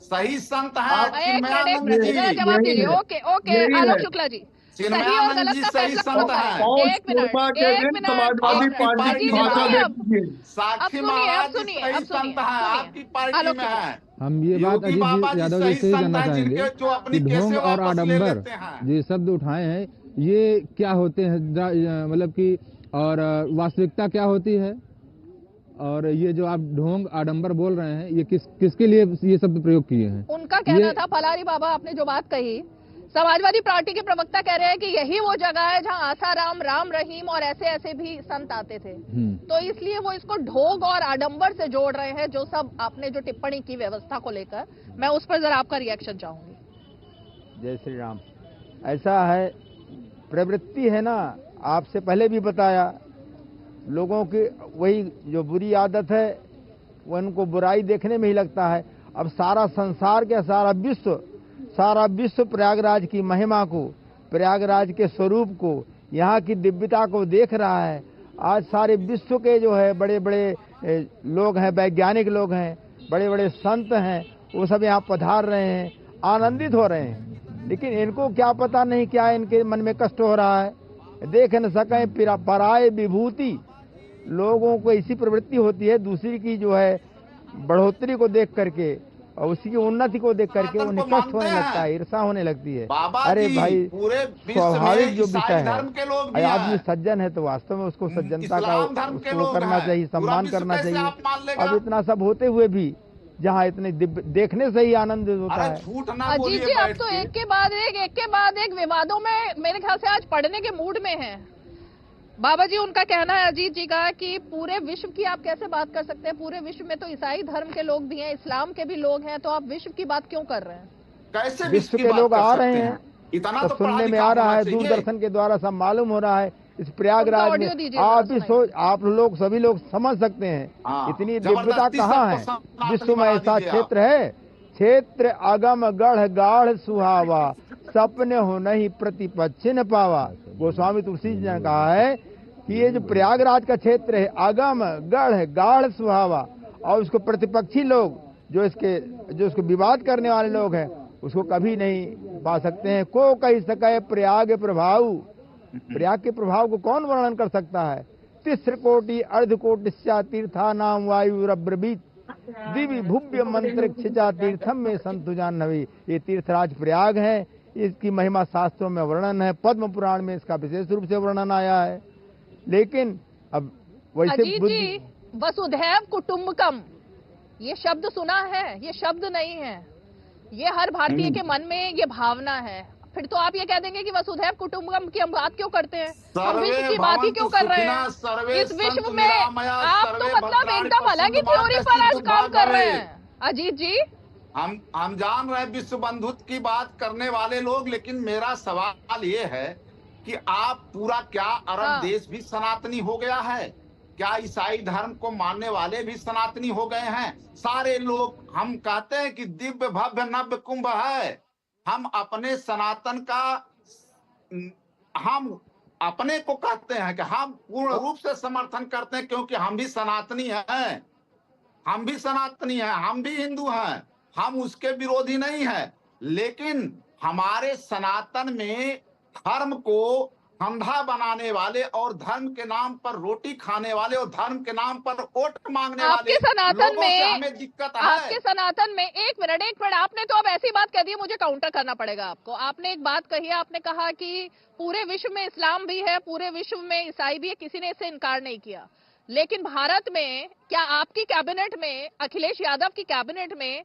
सही संत है चिन्मयानंद जी। जवाब दीजिए। ओके ओके आलोक शुक्ला जी, सही और गलत का फैसला कौन करेगा? एक मिनट समाजवादी पार्टी की भाषा देखिए। साक्षी महाराज सही संत है, आपकी पार्टी में है। हम ये बात अजीत जी यादव जी से जानना चाहेंगे कि ढोंग और आडंबर जो शब्द उठाए हैं ये क्या होते हैं, मतलब कि और वास्तविकता क्या होती है, और ये जो आप ढोंग आडंबर बोल रहे हैं ये किसके लिए ये शब्द प्रयोग किए हैं? उनका कहना था फलाहारी बाबा, आपने जो बात कही, समाजवादी पार्टी के प्रवक्ता कह रहे हैं कि यही वो जगह है जहां आसाराम, राम रहीम और ऐसे ऐसे भी संत आते थे, तो इसलिए वो इसको ढोंग और आडंबर से जोड़ रहे हैं। जो सब आपने जो टिप्पणी की व्यवस्था को लेकर, मैं उस पर जरा आपका रिएक्शन चाहूंगी। जय श्री राम। ऐसा है, प्रवृत्ति है ना, आपसे पहले भी बताया, लोगों की वही जो बुरी आदत है वो उनको बुराई देखने में ही लगता है। अब सारा संसार के सारा विश्व प्रयागराज की महिमा को, प्रयागराज के स्वरूप को, यहाँ की दिव्यता को देख रहा है। आज सारे विश्व के जो है बड़े बड़े लोग हैं, वैज्ञानिक लोग हैं, बड़े बड़े संत हैं, वो सब यहाँ पधार रहे हैं, आनंदित हो रहे हैं। लेकिन इनको क्या पता नहीं क्या इनके मन में कष्ट हो रहा है। देख न सकें पराये विभूति। लोगों को ऐसी प्रवृत्ति होती है दूसरी की जो है बढ़ोतरी को देख करके और उसकी उन्नति को देख करके उन्हें कष्ट होने लगता है, ईर्षा होने लगती है। अरे भाई, स्वाभाविक जो विषय है, आदमी सज्जन है तो वास्तव में उसको सज्जनता का उसको करना चाहिए, सम्मान करना चाहिए। अब इतना सब होते हुए भी जहाँ इतने देखने से ही आनंद होता है। अजीत जी, अब तो एक के बाद एक विवादों में मेरे ख्याल से आज पढ़ने के मूड में हैं बाबा जी। उनका कहना है अजीत जी का कि पूरे विश्व की आप कैसे बात कर सकते हैं? पूरे विश्व में तो ईसाई धर्म के लोग भी हैं, इस्लाम के भी लोग हैं, तो आप विश्व की बात क्यों कर रहे हैं? कैसे विश्व के लोग आ रहे हैं, इतना तो सुनने में आ रहा है, दूरदर्शन के द्वारा सब मालूम हो रहा है। इस प्रयागराज में आप लोग सभी लोग समझ सकते हैं इतनी दिव्यता कहाँ है। विश्व में ऐसा क्षेत्र है, क्षेत्र अगम गढ़ गाढ़ सुहावा, सपने हो नहीं प्रतिपक्षिन पावा। गोस्वामी तुलसी जी ने कहा है कि ये जो प्रयागराज का क्षेत्र है, अगम गढ़ गाढ़ सुहावा, और उसको प्रतिपक्षी लोग जो उसको विवाद करने वाले लोग हैं उसको कभी नहीं पा सकते हैं। को कही सके प्रयाग प्रभाव, प्रयाग के प्रभाव को कौन वर्णन कर सकता है? तिस्र कोटि अर्धकोटि तीर्था नाम वायु रब्रबीत, दिव्य भुव्य मंत्रिक्षा तीर्थम में संतु जाह्नवी। ये तीर्थराज प्रयाग है, इसकी महिमा शास्त्रों में वर्णन है, पद्म पुराण में इसका विशेष रूप से वर्णन आया है। लेकिन अब वैसे वसुधैव कुटुंबकम ये शब्द सुना है, ये शब्द नहीं है, ये हर भारतीय के मन में ये भावना है। फिर तो आप ये कह देंगे कि वसुधैव कुटुंबकम की हम बात क्यों करते हैं, हम विश्व की बात ही क्यों कर रहे हैं? इस विश्व में आप तो मतलब एकदम अलग ही थ्योरी पर आज काम कर रहे हैं अजीत जी। हम जान रहे हैं विश्व बंधुत्व की बात करने वाले लोग, लेकिन मेरा सवाल ये है कि आप पूरा क्या अरब देश भी सनातनी हो गया है? क्या ईसाई धर्म को मानने वाले भी सनातनी हो गए हैं? सारे लोग हम कहते हैं कि दिव्य भव्य नव्य कुंभ है। हम अपने सनातन का हम अपने को कहते हैं कि हम पूर्ण रूप से समर्थन करते हैं, क्योंकि हम भी सनातनी हैं, हम भी सनातनी हैं, हम भी हिंदू हैं, हम उसके विरोधी नहीं हैं। लेकिन हमारे सनातन में धर्म को धंधा बनाने वाले और धर्म के नाम पर रोटी खाने वाले और धर्म के नाम पर वोट मांगने वाले लोगों से हमें दिक्कत है। आपके सनातन में एक मिनट आपने तो अब ऐसी बात कह दी, मुझे काउंटर करना पड़ेगा आपको। आपने एक बात कही है, आपने कहा कि पूरे विश्व में इस्लाम भी है, पूरे विश्व में ईसाई भी है, किसी ने इससे इनकार नहीं किया। लेकिन भारत में क्या आपकी कैबिनेट में, अखिलेश यादव की कैबिनेट में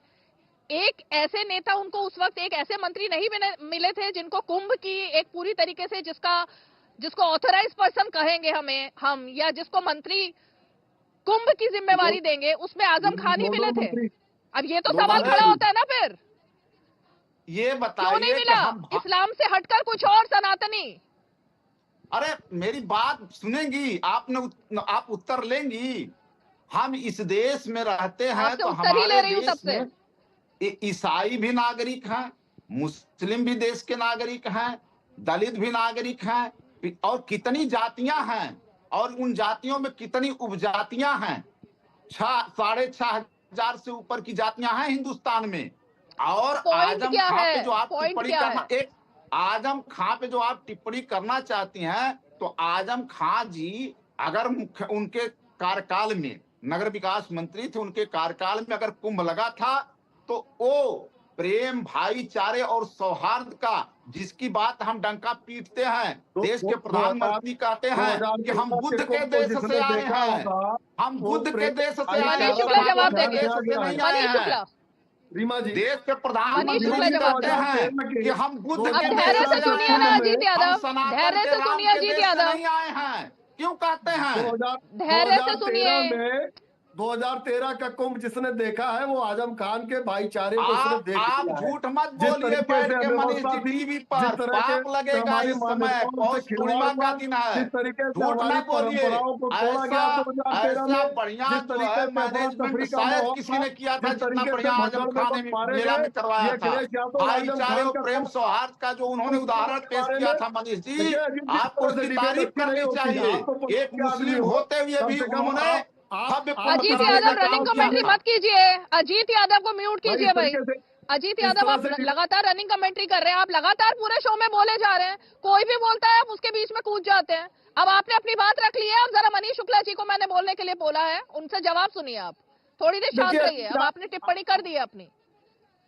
एक ऐसे नेता, उनको उस वक्त एक ऐसे मंत्री नहीं मिले थे जिनको कुंभ की एक पूरी तरीके से जिसको ऑथराइज पर्सन कहेंगे हम, या जिसको मंत्री कुंभ की जिम्मेवारी देंगे, उसमें आजम खान ही मिले थे? अब ये तो सवाल खड़ा होता है ना, फिर ये बताइए क्यों नहीं मिला इस्लाम से हटकर कुछ और सनातनी? अरे मेरी बात सुनेंगी आप उत्तर लेंगी। हम इस देश में रहते हैं तो हमारे देश में ईसाई भी नागरिक हैं, मुस्लिम भी देश के नागरिक हैं, दलित भी नागरिक हैं, और कितनी जातियां हैं, और उन जातियों में कितनी उपजातियां हैं। 6,500 से ऊपर की जातियां हैं हिंदुस्तान में। और आजम खां पे जो आप टिप्पणी करना, आजम खां पे जो आप टिप्पणी करना चाहती हैं, तो आजम खां जी अगर उनके कार्यकाल में नगर विकास मंत्री थे, उनके कार्यकाल में अगर कुंभ लगा था, तो वो प्रेम, भाईचारे और सौहार्द का, जिसकी बात हम डंका पीटते हैं, देश के प्रधानमंत्री कहते हैं कि हम बुद्ध के देश से आए हैं, हम बुद्ध के देश से आए हैं, जवाब देंगे रीमा जी। देश के प्रधानमंत्री कहते हैं कि हम बुद्ध के देश धैर्य से सुनिए ना अजीत यादव, धैर्य से सुनिए अजीत यादव, नहीं आए हैं। क्यों कहते हैं? धैर्य से सुनिए। 2013 का कुंभ जिसने देखा है वो आजम खान के भाईचारे को उसने देख लिया है। आप झूठ मत बोलिए बैठ के मनीष जी टीवी पर, पाप लगेगा इस समय, पौष पूर्णिमा का दिन है, झूठ मत बोलिए। ऐसा बढ़िया जो है मैनेजमेंट शायद किसी ने किया था, जितना बढ़िया आजम खान ने मेला में करवाया था। भाईचारे और प्रेम सौहार्द का जो उन्होंने उदाहरण पेश किया था मनीष जी, आपको उसकी तारीफ करनी चाहिए। एक मुस्लिम होते हुए भी उन्होंने अजीत यादव रनिंग कमेंट्री मत कीजिए, अजीत यादव को म्यूट कीजिए भाई। अजीत यादव आप लगातार रनिंग कमेंट्री कर रहे हैं, आप लगातार पूरे शो में बोले जा रहे हैं, कोई भी बोलता है आप उसके बीच में कूद जाते हैं। अब आपने अपनी बात रख ली है, अब जरा मनीष शुक्ला जी को मैंने बोलने के लिए बोला है, उनसे जवाब सुनिए। आप थोड़ी देर शांत रहिए, अब आपने टिप्पणी कर दी है अपनी।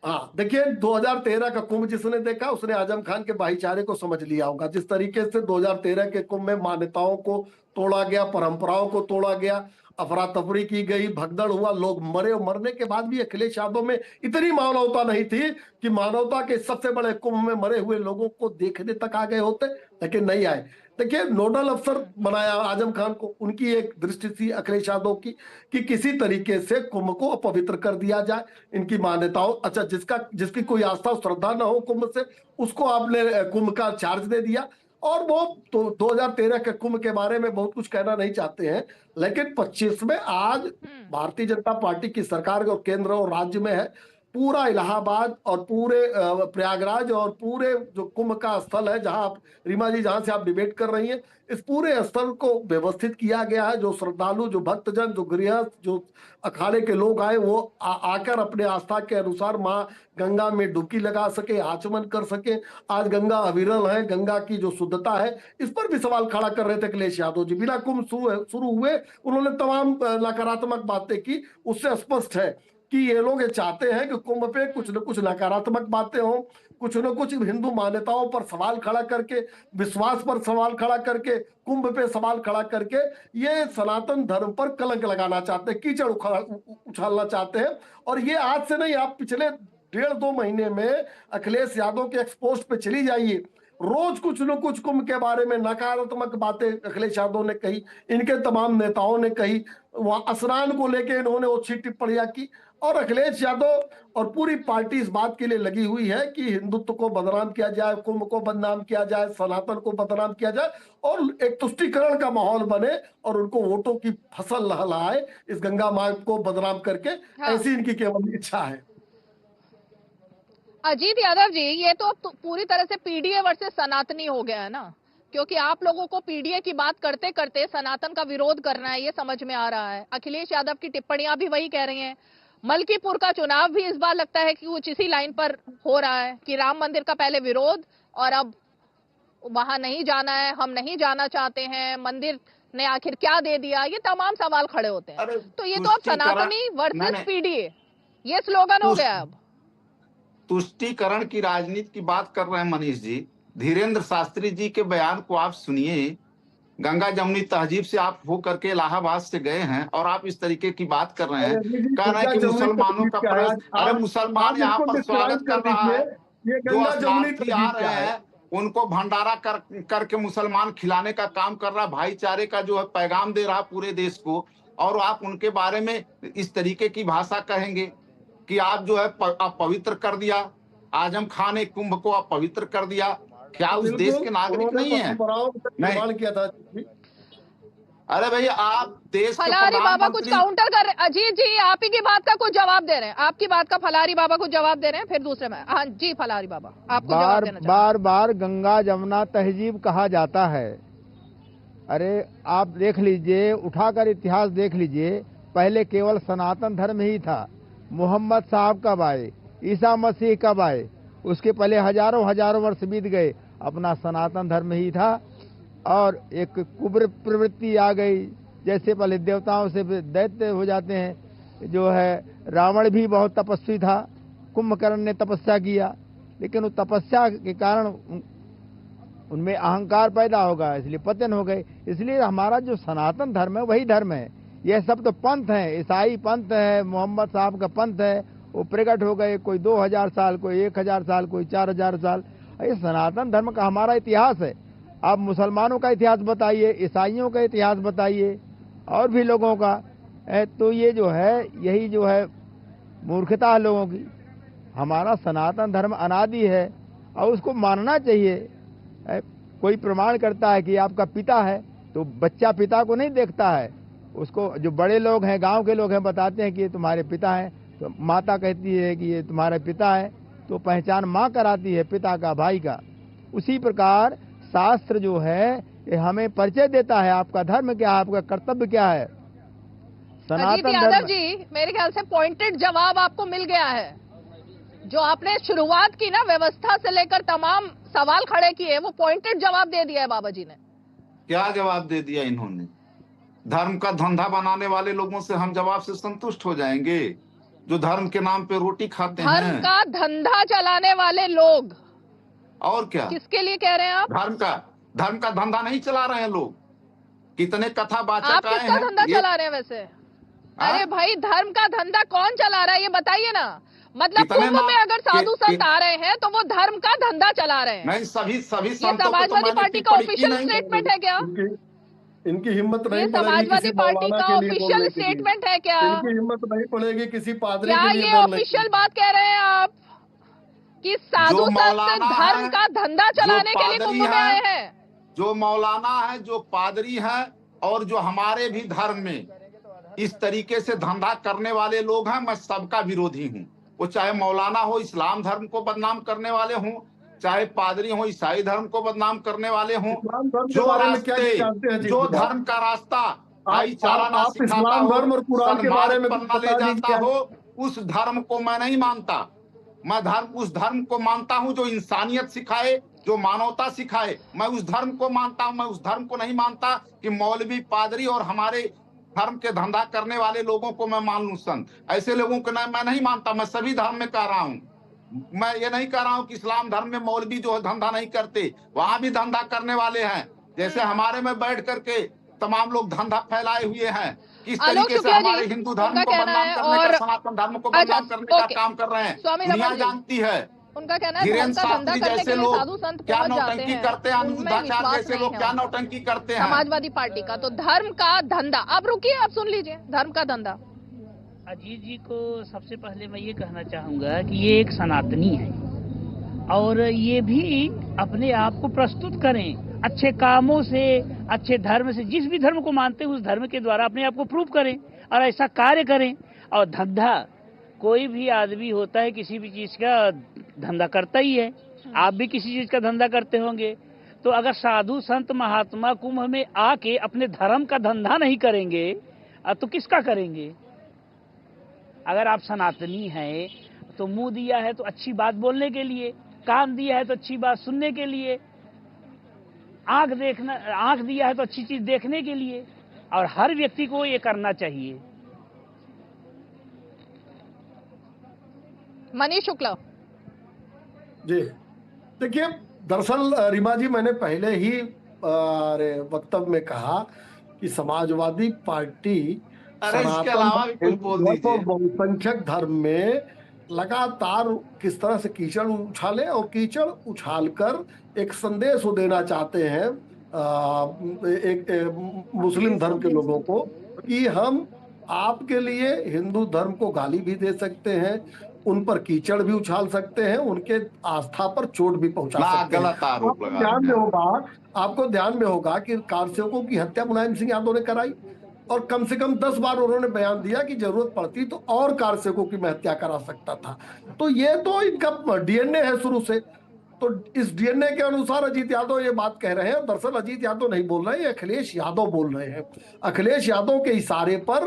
हाँ देखिए, 2013 का कुंभ जिसने देखा उसने आजम खान के भाईचारे को समझ लिया होगा। जिस तरीके से 2013 के कुंभ में मान्यताओं को तोड़ा गया, परंपराओं को तोड़ा गया, अफरा तफरी की गई, भगदड़ हुआ, लोग मरे, और मरने के बाद भी अखिलेश यादव में इतनी मानवता नहीं थी कि मानवता के सबसे बड़े कुंभ में मरे हुए लोगों को देखने तक आ गए होते, लेकिन नहीं आए। देखिए, नोडल अफसर बनाया आजम खान को, उनकी एक दृष्टि थी अखिलेश यादव की कि किसी तरीके से कुंभ को अपवित्र कर दिया जाए, इनकी मान्यताओं, अच्छा जिसकी कोई आस्था श्रद्धा न हो कुंभ से, उसको आपने कुंभ का चार्ज दे दिया। और वो तो 2013 के कुंभ के बारे में बहुत कुछ कहना नहीं चाहते हैं, लेकिन 25 में आज भारतीय जनता पार्टी की सरकार और केंद्र और राज्य में है, पूरा इलाहाबाद और पूरे प्रयागराज और पूरे जो कुंभ का स्थल है, जहां आप रीमा जी जहां से आप डिबेट कर रही हैं, इस पूरे स्थल को व्यवस्थित किया गया है। जो श्रद्धालु, जो भक्तजन, जो गृहस्थ, जो अखाड़े के लोग आए, वो आकर अपने आस्था के अनुसार माँ गंगा में डुबकी लगा सके, आचमन कर सके। आज गंगा अविरल है, गंगा की जो शुद्धता है, इस पर भी सवाल खड़ा कर रहे थे अखिलेश यादव जी। बिना कुंभ शुरू हुए उन्होंने तमाम नकारात्मक बातें की। उससे स्पष्ट है कि ये लोग ये चाहते हैं कि कुंभ पे कुछ न कुछ नकारात्मक बातें हों, कुछ न कुछ हिंदू मान्यताओं पर सवाल खड़ा करके, विश्वास पर सवाल खड़ा करके, कुंभ पे सवाल खड़ा करके ये सनातन धर्म पर कलंक लगाना चाहते हैं, कीचड़ उछालना चाहते हैं। और ये आज से नहीं, आप पिछले 1.5-2 महीने में अखिलेश यादव के एक्सपोस्ट पे चली जाइए, रोज कुछ न कुछ कुंभ के बारे में नकारात्मक बातें अखिलेश यादव ने कही, इनके तमाम नेताओं ने कही। वहां स्नान को लेके इन्होंने अच्छी टिप्पणियां की। और अखिलेश यादव और पूरी पार्टी इस बात के लिए लगी हुई है कि हिंदुत्व को बदनाम किया जाए, कुंभ को बदनाम किया जाए, सनातन को बदनाम किया जाए, और एक तुष्टीकरण का माहौल बने और उनको वोटों की फसल लहलाए इस गंगा माँ को बदनाम करके। ऐसी इनकी केवल इच्छा है। अजीत यादव जी, ये तो पूरी तरह से पीडीए वर्सेस सनातनी हो गया है ना। क्योंकि आप लोगों को पीडीए की बात करते करते सनातन का विरोध करना है, ये समझ में आ रहा है। अखिलेश यादव की टिप्पणियां भी वही कह रही हैं। मलकीपुर का चुनाव भी इस बार लगता है कि कुछ इसी लाइन पर हो रहा है कि राम मंदिर का पहले विरोध और अब वहां नहीं जाना है, हम नहीं जाना चाहते हैं, मंदिर ने आखिर क्या दे दिया, ये तमाम सवाल खड़े होते हैं। तो ये तो अब सनातनी वर्सेस पीडीए ये स्लोगन हो गया। अब तुष्टीकरण की राजनीति की बात कर रहे हैं मनीष जी। धीरेन्द्र शास्त्री जी के बयान को आप सुनिए। गंगा जमुनी तहजीब से आप हो करके इलाहाबाद से गए हैं और आप इस तरीके की बात कर रहे हैं, कह रहे हैं कि मुसलमानों का अरे मुसलमान यहाँ पर स्वागत कर रहा है, जो शरणार्थी आ रहे हैं उनको भंडारा करके मुसलमान खिलाने का काम कर रहा है, भाईचारे का जो है पैगाम दे रहा है पूरे देश को, और आप उनके बारे में इस तरीके की भाषा कहेंगे कि आप जो है आप पवित्र कर दिया, आजम खान ने कुंभ को आप पवित्र कर दिया। क्या उस देश के नागरिक नहीं है? नहीं किया था। अरे भैया आप देश के फलारी बाबा कुछ काउंटर कर रहे हैं। अजीत जी आप ही की बात का कुछ जवाब दे रहे हैं, आपकी बात का फलारी बाबा कुछ जवाब दे रहे हैं, फिर दूसरे में। हाँ जी फलारी बाबा आपको जवाब देना। बार बार गंगा जमुना तहजीब कहा जाता है। अरे आप देख लीजिए, उठाकर इतिहास देख लीजिए, पहले केवल सनातन धर्म ही था। मोहम्मद साहब कब आए, ईसा मसीह कब आए, उसके पहले हजारों वर्ष बीत गए, अपना सनातन धर्म ही था। और एक कुब्र प्रवृत्ति आ गई, जैसे पहले देवताओं से दैत्य हो जाते हैं। जो है रावण भी बहुत तपस्वी था, कुंभकर्ण ने तपस्या किया, लेकिन वो तपस्या के कारण उनमें अहंकार पैदा होगा, इसलिए पतन हो गए। इसलिए हमारा जो सनातन धर्म है वही धर्म है। यह सब तो पंथ है, ईसाई पंथ है, मोहम्मद साहब का पंथ है, वो प्रकट हो गए, कोई 2000 साल, कोई 1000 साल, कोई 4000 साल। ये सनातन धर्म का हमारा इतिहास है। आप मुसलमानों का इतिहास बताइए, ईसाइयों का इतिहास बताइए, और भी लोगों का। तो ये जो है, यही जो है मूर्खता है लोगों की। हमारा सनातन धर्म अनादि है और उसको मानना चाहिए। कोई प्रमाण करता है कि आपका पिता है, तो बच्चा पिता को नहीं देखता है, उसको जो बड़े लोग हैं, गांव के लोग हैं, बताते हैं कि ये तुम्हारे पिता हैं, तो माता कहती है कि ये तुम्हारे पिता है, तो पहचान माँ कराती है पिता का, भाई का। उसी प्रकार शास्त्र जो है ये हमें परिचय देता है, आपका धर्म क्या है, आपका कर्तव्य क्या है। सनातन यादव जी मेरे ख्याल से पॉइंटेड जवाब आपको मिल गया है। जो आपने शुरुआत की ना, व्यवस्था से लेकर तमाम सवाल खड़े किए, वो पॉइंटेड जवाब दे दिया है बाबा जी ने। क्या जवाब दे दिया इन्होंने? धर्म का धंधा बनाने वाले लोगों से हम जवाब से संतुष्ट हो जाएंगे, जो धर्म के नाम पे रोटी खाते हैं। धर्म का धंधा चलाने वाले लोग, और क्या? किसके लिए कह रहे हैं आप? धर्म का धंधा नहीं चला रहे हैं लोग। कितने कथावाचक आप किसका धंधा चला रहे हैं वैसे? अरे भाई धर्म का धंधा कौन चला रहा है ये बताइए ना। मतलब कुंभ में अगर साधु संत आ रहे हैं तो वो धर्म का धंधा चला रहे हैं। नहीं, सभी ये समाजवादी पार्टी का ऑफिशियल स्टेटमेंट है क्या? इनकी हिम्मत नहीं पड़ेगी। समाजवादी पार्टी का ऑफिशियल स्टेटमेंट है क्या? इनकी हिम्मत नहीं पड़ेगी किसी पादरी क्या के लिए ये ऑफिशियल बात कह रहे हैं आप कि साधु संत धर्म का धंधा चलाने के लिए कुंभ में आए हैं? जो मौलाना है, जो पादरी है, और जो हमारे भी धर्म में इस तरीके से धंधा करने वाले लोग हैं, मैं सबका विरोधी हूँ। वो चाहे मौलाना हो, इस्लाम धर्म को बदनाम करने वाले हों, चाहे पादरी हो, ईसाई धर्म को बदनाम करने वाले हों। जो धर्म का रास्ता भाईचारा ना सिखाता हो, सन्मार्ग पर न ले जाता हो, उस धर्म को मैं नहीं मानता। मैं उस धर्म को मानता हूं जो इंसानियत सिखाए, जो मानवता सिखाए। मैं उस धर्म को मानता हूं। मैं उस धर्म को नहीं मानता कि मौलवी, पादरी और हमारे धर्म के धंधा करने वाले लोगों को मैं मान लूं संत। ऐसे लोगों को मैं नहीं मानता। मैं सभी धर्म में कह रहा हूं। मैं ये नहीं कह रहा हूं कि इस्लाम धर्म में मौलवी जो है धंधा नहीं करते, वहां भी धंधा करने वाले हैं। जैसे हमारे में बैठ करके तमाम लोग धंधा फैलाए हुए हैं। किस तरीके से हमारे हिंदू धर्म को बदनाम करने का, सनातन धर्म को बदनाम करने का काम कर रहे हैं, दुनिया जानती है। उनका कहना है धीरेन्द्र शास्त्री जैसे लोग क्या नौटंकी करते हैं, अनिरुद्धाचार्य जैसे लोग क्या नौटंकी करते हैं। समाजवादी पार्टी का तो धर्म का धंधा। अब रुकिए, आप सुन लीजिए, धर्म का धंधा। अजीत जी को सबसे पहले मैं ये कहना चाहूंगा कि ये एक सनातनी है और ये भी अपने आप को प्रस्तुत करें अच्छे कामों से, अच्छे धर्म से। जिस भी धर्म को मानते हैं उस धर्म के द्वारा अपने आप को प्रूव करें और ऐसा कार्य करें। और धंधा, कोई भी आदमी होता है किसी भी चीज का धंधा करता ही है। आप भी किसी चीज का धंधा करते होंगे, तो अगर साधु संत महात्मा कुंभ में आके अपने धर्म का धंधा नहीं करेंगे तो किसका करेंगे? अगर आप सनातनी हैं तो मुंह दिया है तो अच्छी बात बोलने के लिए, कान दिया है तो अच्छी बात सुनने के लिए, आंख दिया है तो अच्छी चीज देखने के लिए, और हर व्यक्ति को ये करना चाहिए। मनीष शुक्ला जी देखिए, दरअसल रीमा जी, मैंने पहले ही वक्तव्य में कहा कि समाजवादी पार्टी सनातन बहुसंख्यक धर्म में लगातार किस तरह से कीचड़ उछाले और कीचड़ उछालकर एक संदेश वो देना चाहते हैं एक मुस्लिम धर्म के लोगों को कि हम आपके लिए हिंदू धर्म को गाली भी दे सकते हैं, उन पर कीचड़ भी उछाल सकते हैं, उनके आस्था पर चोट भी पहुंचा सकते हैं। आपको ध्यान में होगा कि कारसेवकों की हत्या मुलायम सिंह यादव ने कराई और कम से कम 10 बार उन्होंने बयान दिया कि जरूरत पड़ती तो और कारसेवकों की मैं हत्या करा सकता था। तो ये तो इनका डीएनए है शुरू से। तो इस डीएनए के अनुसार अजीत यादव ये बात कह रहे हैं। दरअसल अजीत यादव नहीं बोल रहे हैं, अखिलेश यादव बोल रहे हैं। अखिलेश यादव के इशारे पर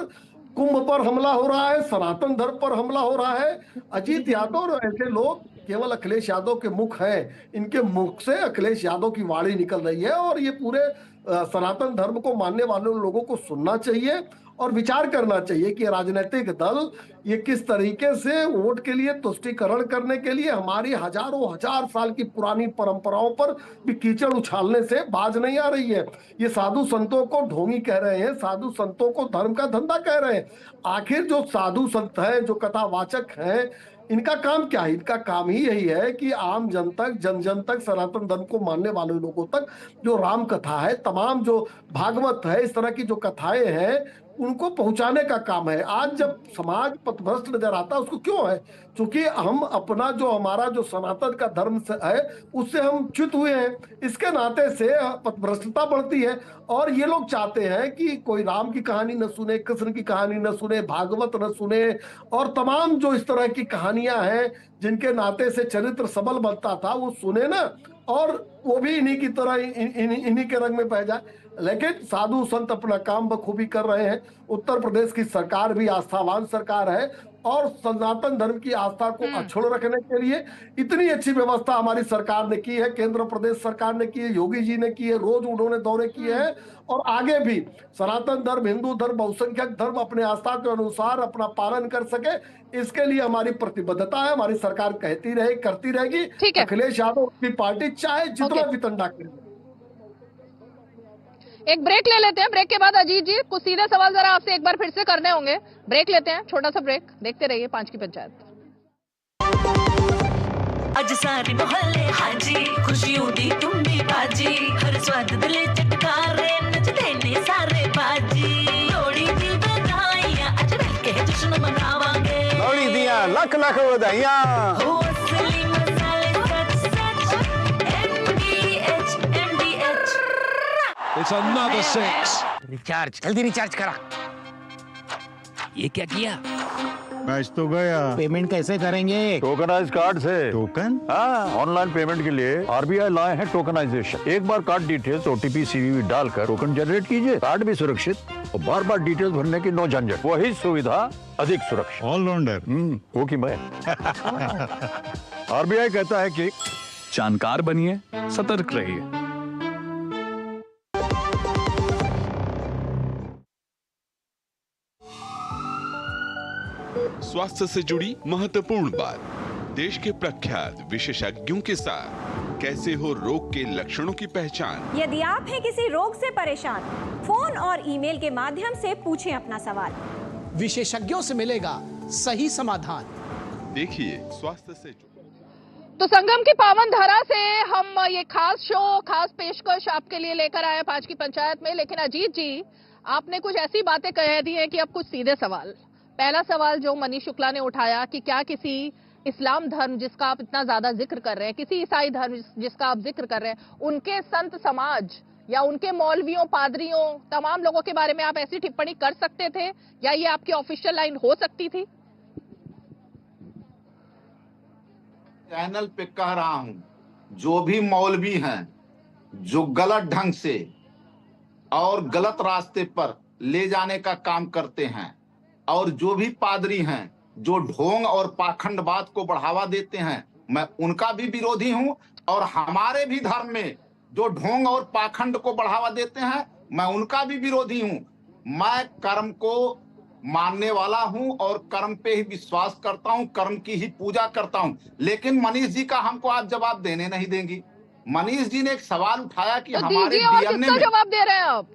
कुंभ पर हमला हो रहा है, सनातन धर्म पर हमला हो रहा है। अजीत यादव और ऐसे लोग केवल अखिलेश यादव के मुख हैं, इनके मुख से अखिलेश यादव की वाणी निकल रही है और ये पूरे सनातन धर्म को मानने वाले लोगों को सुनना चाहिए और विचार करना चाहिए कि राजनीतिक दल ये किस तरीके से वोट के लिए तुष्टीकरण करने के लिए हमारी हजारों हजार साल की पुरानी परंपराओं पर भी कीचड़ उछालने से बाज नहीं आ रही है। ये साधु संतों को ढोंगी कह रहे हैं, साधु संतों को धर्म का धंधा कह रहे हैं। आखिर जो साधु संत हैं, जो कथावाचक हैं, इनका काम क्या है? इनका काम ही यही है कि आम जन तक, जन जन तक, सनातन धर्म को मानने वाले लोगों तक जो राम कथा है, तमाम जो भागवत है, इस तरह की जो कथाएं हैं, उनको पहुंचाने का काम है। आज जब समाज पथभ्रष्ट नजर आता है, उसको क्यों है? क्योंकि हम अपना जो हमारा जो सनातन का धर्म है उससे हम च्युत हुए हैं। इसके नाते से पथभ्रष्टता बढ़ती है और ये लोग चाहते हैं कि कोई राम की कहानी न सुने, कृष्ण की कहानी न सुने, भागवत न सुने और तमाम जो इस तरह की कहानियां हैं जिनके नाते से चरित्र सबल बनता था वो सुने ना, और वो भी इन्हीं की तरह इन्हीं के रंग में बह जाए। लेकिन साधु संत अपना काम बखूबी कर रहे हैं। उत्तर प्रदेश की सरकार भी आस्थावान सरकार है और सनातन धर्म की आस्था को अक्षुण्ण रखने के लिए इतनी अच्छी व्यवस्था हमारी सरकार ने की है, केंद्र प्रदेश सरकार ने की है, योगी जी ने की है, रोज उन्होंने दौरे किए हैं और आगे भी सनातन धर्म, हिंदू धर्म, बहुसंख्यक धर्म अपने आस्था के अनुसार अपना पालन कर सके, इसके लिए हमारी प्रतिबद्धता है। हमारी सरकार कहती रहे, करती रहेगी। अखिलेश यादव की पार्टी चाहे जितना भी तंडा करे। एक ब्रेक ले लेते हैं, ब्रेक के बाद अजीत जी कुछ सीधे सवाल जरा आपसे एक बार फिर से करने होंगे। ब्रेक लेते हैं, छोटा सा ब्रेक, देखते रहिए 5 की पंचायत। अज सारे मोहल्ले हाजी, खुशियों दी तुम्बी बाजी, हर स्वाद दिले चटकारे, नचदे ने सारे बाजी। लोड़ी दी बधाइयां, अज मिलके जश्न मनावांगे। लोड़ी दिया लख लख बधाइयां। हो असली मसाले सच सच, MDH। It's another 6. रिचार्ज, जल्दी रिचार्ज करा। ये क्या किया? मैच तो गया। पेमेंट कैसे करेंगे? टोकनाइज कार्ड से। टोकन? हाँ, ऑनलाइन पेमेंट के लिए आरबीआई लाए हैं टोकनाइजेशन। एक बार कार्ड डिटेल्स, OTP, CVV डालकर टोकन जनरेट कीजिए। कार्ड भी सुरक्षित और बार बार डिटेल्स भरने की नो झंझट। वही सुविधा अधिक सुरक्षित। ऑलराउंडर वो की मैं। आरबीआई कहता है कि जानकार बनिए, सतर्क रहिए। स्वास्थ्य से जुड़ी महत्वपूर्ण बात, देश के प्रख्यात विशेषज्ञों के साथ कैसे हो रोग के लक्षणों की पहचान। यदि आप हैं किसी रोग से परेशान, फोन और ईमेल के माध्यम से पूछें अपना सवाल। विशेषज्ञों से मिलेगा सही समाधान। देखिए स्वास्थ्य से तो संगम की पावन धरा से हम ये खास शो, खास पेशकश आपके लिए लेकर आए 5 की पंचायत में। लेकिन अजीत जी, आपने कुछ ऐसी बातें कह दी हैं कि अब कुछ सीधे सवाल। पहला सवाल जो मनीष शुक्ला ने उठाया कि क्या किसी इस्लाम धर्म जिसका आप इतना ज्यादा जिक्र कर रहे हैं, किसी ईसाई धर्म जिसका आप जिक्र कर रहे हैं, उनके संत समाज या उनके मौलवियों, पादरियों, तमाम लोगों के बारे में आप ऐसी टिप्पणी कर सकते थे या ये आपकी ऑफिशियल लाइन हो सकती थी? चैनल पे कह रहा हूं, जो भी मौलवी हैं, जो गलत ढंग से और गलत रास्ते पर ले जाने का काम करते हैं, और जो भी पादरी हैं जो ढोंग और पाखंडवाद को बढ़ावा देते हैं, मैं उनका भी विरोधी हूं। और हमारे भी धर्म में जो ढोंग और पाखंड को बढ़ावा देते हैं, मैं उनका भी विरोधी हूं। मैं कर्म को मानने वाला हूं और कर्म पे ही विश्वास करता हूं, कर्म की ही पूजा करता हूं। लेकिन मनीष जी का हमको आप जवाब देने नहीं देंगी। मनीष जी ने एक सवाल उठाया कि तो हमारे डीएनए में जवाब दे रहे हैं आप।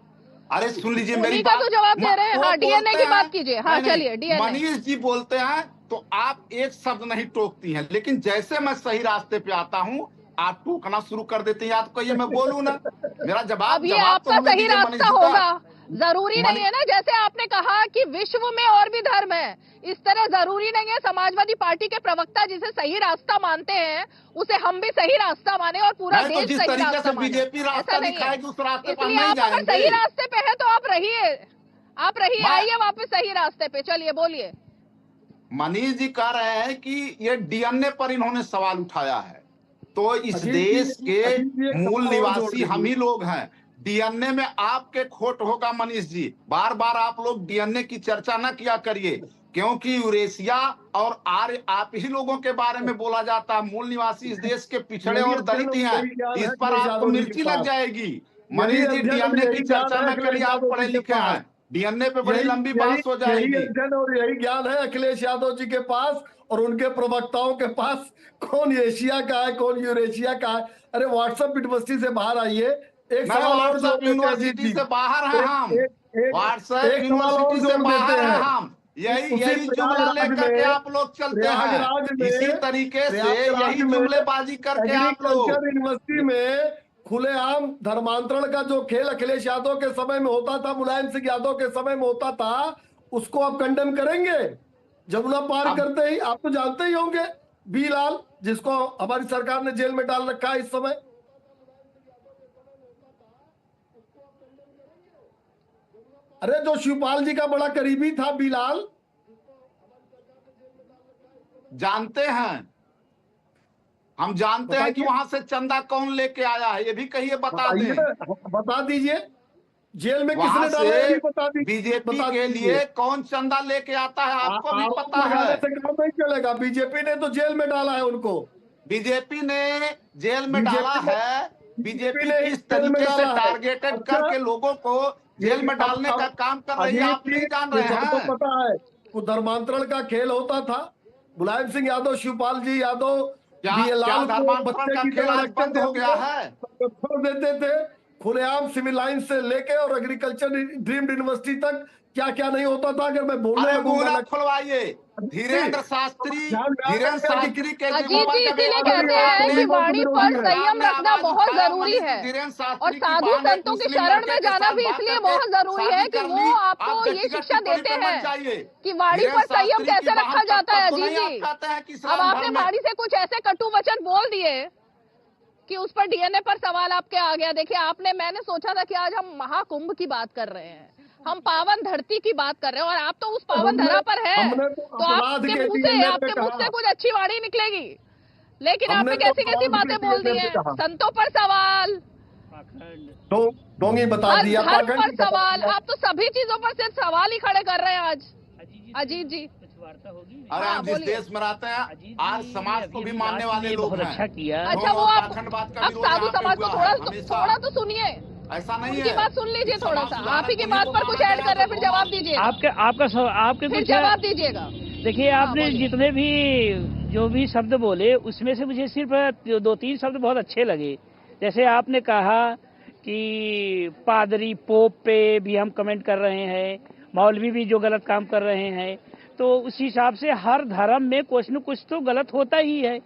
अरे सुन लीजिए मेरी बात, तो जवाब दे रहे हैं। हाँ, डीएनए की बात कीजिए। हाँ चलिए, डीएनए। मनीष जी बोलते हैं तो आप एक शब्द नहीं टोकती हैं, लेकिन जैसे मैं सही रास्ते पे आता हूं आप टोकना शुरू कर देते हैं। आपको ये मैं बोलूं ना, मेरा जवाब अब ये आपका सही रास्ता होगा, जरूरी नहीं है ना। जैसे आपने कहा कि विश्व में और भी धर्म है, इस तरह जरूरी नहीं है समाजवादी पार्टी के प्रवक्ता जिसे सही रास्ता मानते हैं उसे हम भी सही रास्ता माने और पूरा देश जिस सही तरीके रास्ता से बीजेपी रास्ता दिखाएगी उस रास्ते पर इसलिए नहीं आप अगर जाएंगे। सही रास्ते पे है तो आप रहिए, आइए वापस सही रास्ते पे। चलिए बोलिए। मनीष जी कह रहे हैं कि ये डीएनए पर इन्होंने सवाल उठाया है, तो इस देश के मूल निवासी हम ही लोग हैं। डीएनए में आपके खोट होगा मनीष जी। बार बार आप लोग डीएनए की चर्चा न किया करिए, क्योंकि यूरेशिया और आर्य आप ही लोगों के बारे में बोला जाता है। मूल निवासी इस देश के पिछड़े और दलित ही हैं। इस पर आपको मिर्ची लग जाएगी। मनीष जी डीएनए की चर्चा न करिए, आप पढ़े लिखे हैं। डीएनए पे बड़ी लंबी बात हो जाएगी। और यही ज्ञान है अखिलेश यादव जी के पास और उनके प्रवक्ताओं के पास। कौन एशिया का है, कौन यूरेशिया का है? अरे व्हाट्सएप यूनिवर्सिटी से बाहर आइए। एक सवाल और व्हाट्सएप यूनिवर्सिटी से बाहर है हम। व्हाट्सएप यूनिवर्सिटी से बाहर है हम। यही जुमला लेकर के आप लोग चलते हैं। इसी तरीके से यही जुमलेबाजी करके आप लोग यूनिवर्सिटी में खुलेआम धर्मांतरण का जो खेल अखिलेश यादव के समय में होता था, मुलायम सिंह यादव के समय में होता था, उसको आप कंडेम करेंगे? जमुना पार करते ही आप तो जानते ही होंगे बी लाल, जिसको हमारी सरकार ने जेल में डाल रखा है इस समय। अरे जो शिवपाल जी का बड़ा करीबी था बिलाल, जानते हैं, हम जानते हैं कि वहां से चंदा कौन लेके आया है, ये भी कहिए, बता दीजिए। जेल में किसने डाला है बता दीजिए। बीजेपी के लिए कौन चंदा लेके आता है आपको भी पता है। काम नहीं चलेगा। बीजेपी ने तो जेल में डाला है उनको। बीजेपी ने जेल में डाला है। बीजेपी ने इस तरीके से टारगेटेड करके लोगों को जेल में डालने का काम कर रही है, आप नहीं जान रहे हैं। पता है वो धर्मांतरण का खेल होता था। मुलायम सिंह यादव, शिवपाल जी यादव, क्या धर्मांतरण का खेल आज बंद हो गया है? देते थे खुलेआम सिविल लाइन से लेके और एग्रीकल्चर ड्रीम यूनिवर्सिटी तक क्या क्या नहीं होता था। अगर मैं बोलने लगूंगा खुलवाइए। धीरेन्द्र शास्त्री के अजीत जी इसीलिए कहते हैं कि वाणी पर संयम रखना बहुत जरूरी है और साधु संतों की शरण में जाना भी इसलिए बहुत जरूरी है कि वो आपको ये शिक्षा देते हैं कि वाणी पर संयम कैसे रखा जाता है। अजीत जी अब आपने वाणी से कुछ ऐसे कटु वचन बोल दिए कि उस पर डीएनए पर सवाल आपके आ गया। देखिए मैंने सोचा था कि आज हम महाकुंभ की बात कर रहे हैं, हम पावन धरती की बात कर रहे हैं, और आप तो उस पावन धरा पर हैं, तो आपके मुंह से कुछ अच्छी वाणी निकलेगी। लेकिन आपने कैसी कैसी बातें बोल दी हैं। संतों पर सवाल, बता दिया, धर्म पर सवाल, आप तो सभी चीजों पर सिर्फ सवाल ही खड़े कर रहे हैं आज। अजीत जी अरे हम जिस देश में रहते हैं आज समाज को भी मानने वाले लोग हैं। अच्छा किया। अच्छा वो आप साधु समाज को थोड़ा तो सुनिए, ऐसा नहीं है। बात सुन लीजिए थोड़ा सा, आप ही की बात पर कुछ ऐड कर रहे हैं, फिर जवाब दीजिए। आपके फिर जवाब दीजिएगा। देखिए आपने जितने भी जो भी शब्द बोले उसमें से मुझे सिर्फ 2-3 शब्द बहुत अच्छे लगे। जैसे आपने कहा कि पादरी पोप पे भी हम कमेंट कर रहे हैं, मौलवी भी जो गलत काम कर रहे हैं, तो उस हिसाब से हर धर्म में कुछ न कुछ तो गलत होता ही है।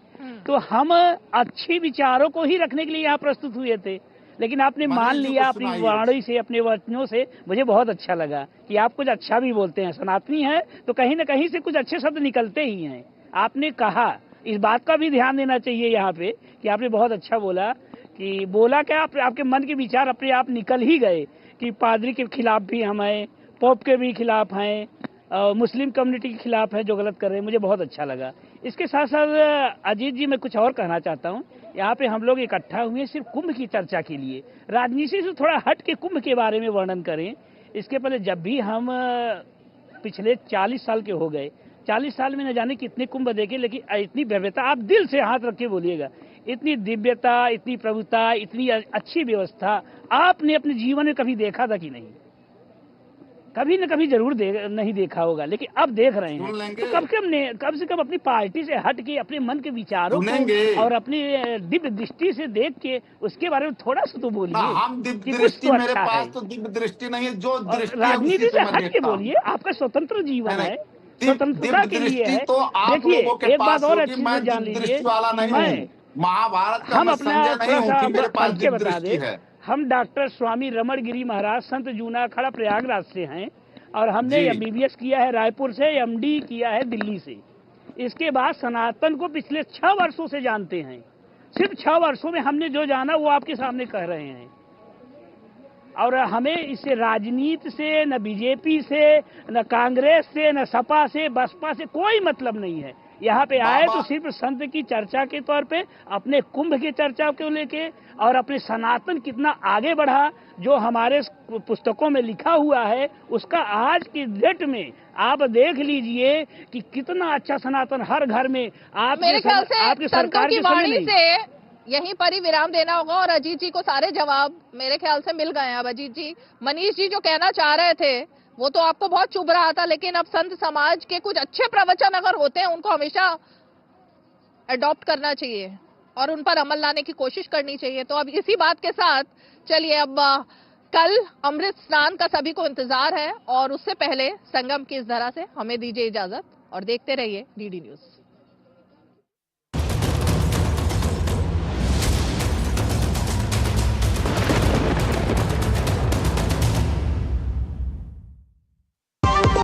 तो हम अच्छी विचारों को ही रखने के लिए यहाँ प्रस्तुत हुए थे, लेकिन आपने मान लिया अपनी वाणी से, अपने वचनों से। मुझे बहुत अच्छा लगा कि आप कुछ अच्छा भी बोलते हैं। सनातनी है तो कहीं न कहीं से कुछ अच्छे शब्द निकलते ही हैं। आपने कहा, इस बात का भी ध्यान देना चाहिए यहाँ पे कि आपने बहुत अच्छा बोला कि बोला क्या आपके मन के विचार अपने आप निकल ही गए कि पादरी के खिलाफ भी हम हैं, पोप के भी खिलाफ हैं, मुस्लिम कम्युनिटी के खिलाफ है जो गलत कर रहे हैं। मुझे बहुत अच्छा लगा। इसके साथ साथ अजीत जी मैं कुछ और कहना चाहता हूँ यहाँ पे हम लोग इकट्ठा हुए सिर्फ कुंभ की चर्चा के लिए, राजनीति से थोड़ा हट के कुंभ के बारे में वर्णन करें। इसके पहले जब भी हम पिछले 40 साल के हो गए, 40 साल में न जाने कितने कुंभ देखे, लेकिन इतनी भव्यता, आप दिल से हाथ रख के बोलिएगा, इतनी दिव्यता, इतनी प्रभुता, इतनी अच्छी व्यवस्था आपने अपने जीवन में कभी देखा था कि नहीं? कभी न कभी जरूर नहीं देखा होगा, लेकिन अब देख रहे हैं। तो कम से कम अपनी पार्टी से हट के अपने मन के विचारों को और अपनी दिव्य दृष्टि से देख के उसके बारे में थोड़ा सा तो बोलिए। हम दिव्य दृष्टि, मेरे पास तो दिव्य दृष्टि नहीं है, जो दृष्टि राजनीति से हट के बोलिए, आपका स्वतंत्र जीवन है, स्वतंत्रता के लिए है। देखिए एक बात और अच्छी से जान लीजिए, महाभारत हम अपना परिचय बता दें। हम डॉक्टर स्वामी रमण गिरी महाराज संत जूना खड़ा प्रयागराज से हैं और हमने MBBS किया है रायपुर से, MD किया है दिल्ली से। इसके बाद सनातन को पिछले 6 वर्षों से जानते हैं। सिर्फ 6 वर्षों में हमने जो जाना वो आपके सामने कह रहे हैं। और हमें इससे राजनीति से, न बीजेपी से, न कांग्रेस से, न सपा से, बसपा से कोई मतलब नहीं है। यहाँ पे आए तो सिर्फ संत की चर्चा के तौर पे, अपने कुंभ की चर्चा को लेके और अपने सनातन कितना आगे बढ़ा, जो हमारे पुस्तकों में लिखा हुआ है, उसका आज की डेट में आप देख लीजिए कि कितना अच्छा सनातन हर घर में। आप मेरे ख्याल से आपकी सरकार की वाणी से यहीं पर ही विराम देना होगा और अजीत जी को सारे जवाब मेरे ख्याल से मिल गए हैं। अब अजीत जी, मनीष जी जो कहना चाह रहे थे वो तो आपको बहुत चुभ रहा था, लेकिन अब संत समाज के कुछ अच्छे प्रवचन अगर होते हैं उनको हमेशा अडॉप्ट करना चाहिए और उन पर अमल लाने की कोशिश करनी चाहिए। तो अब इसी बात के साथ चलिए, अब कल अमृत स्नान का सभी को इंतजार है और उससे पहले संगम की इस धरा से हमें दीजिए इजाजत और देखते रहिए DD न्यूज।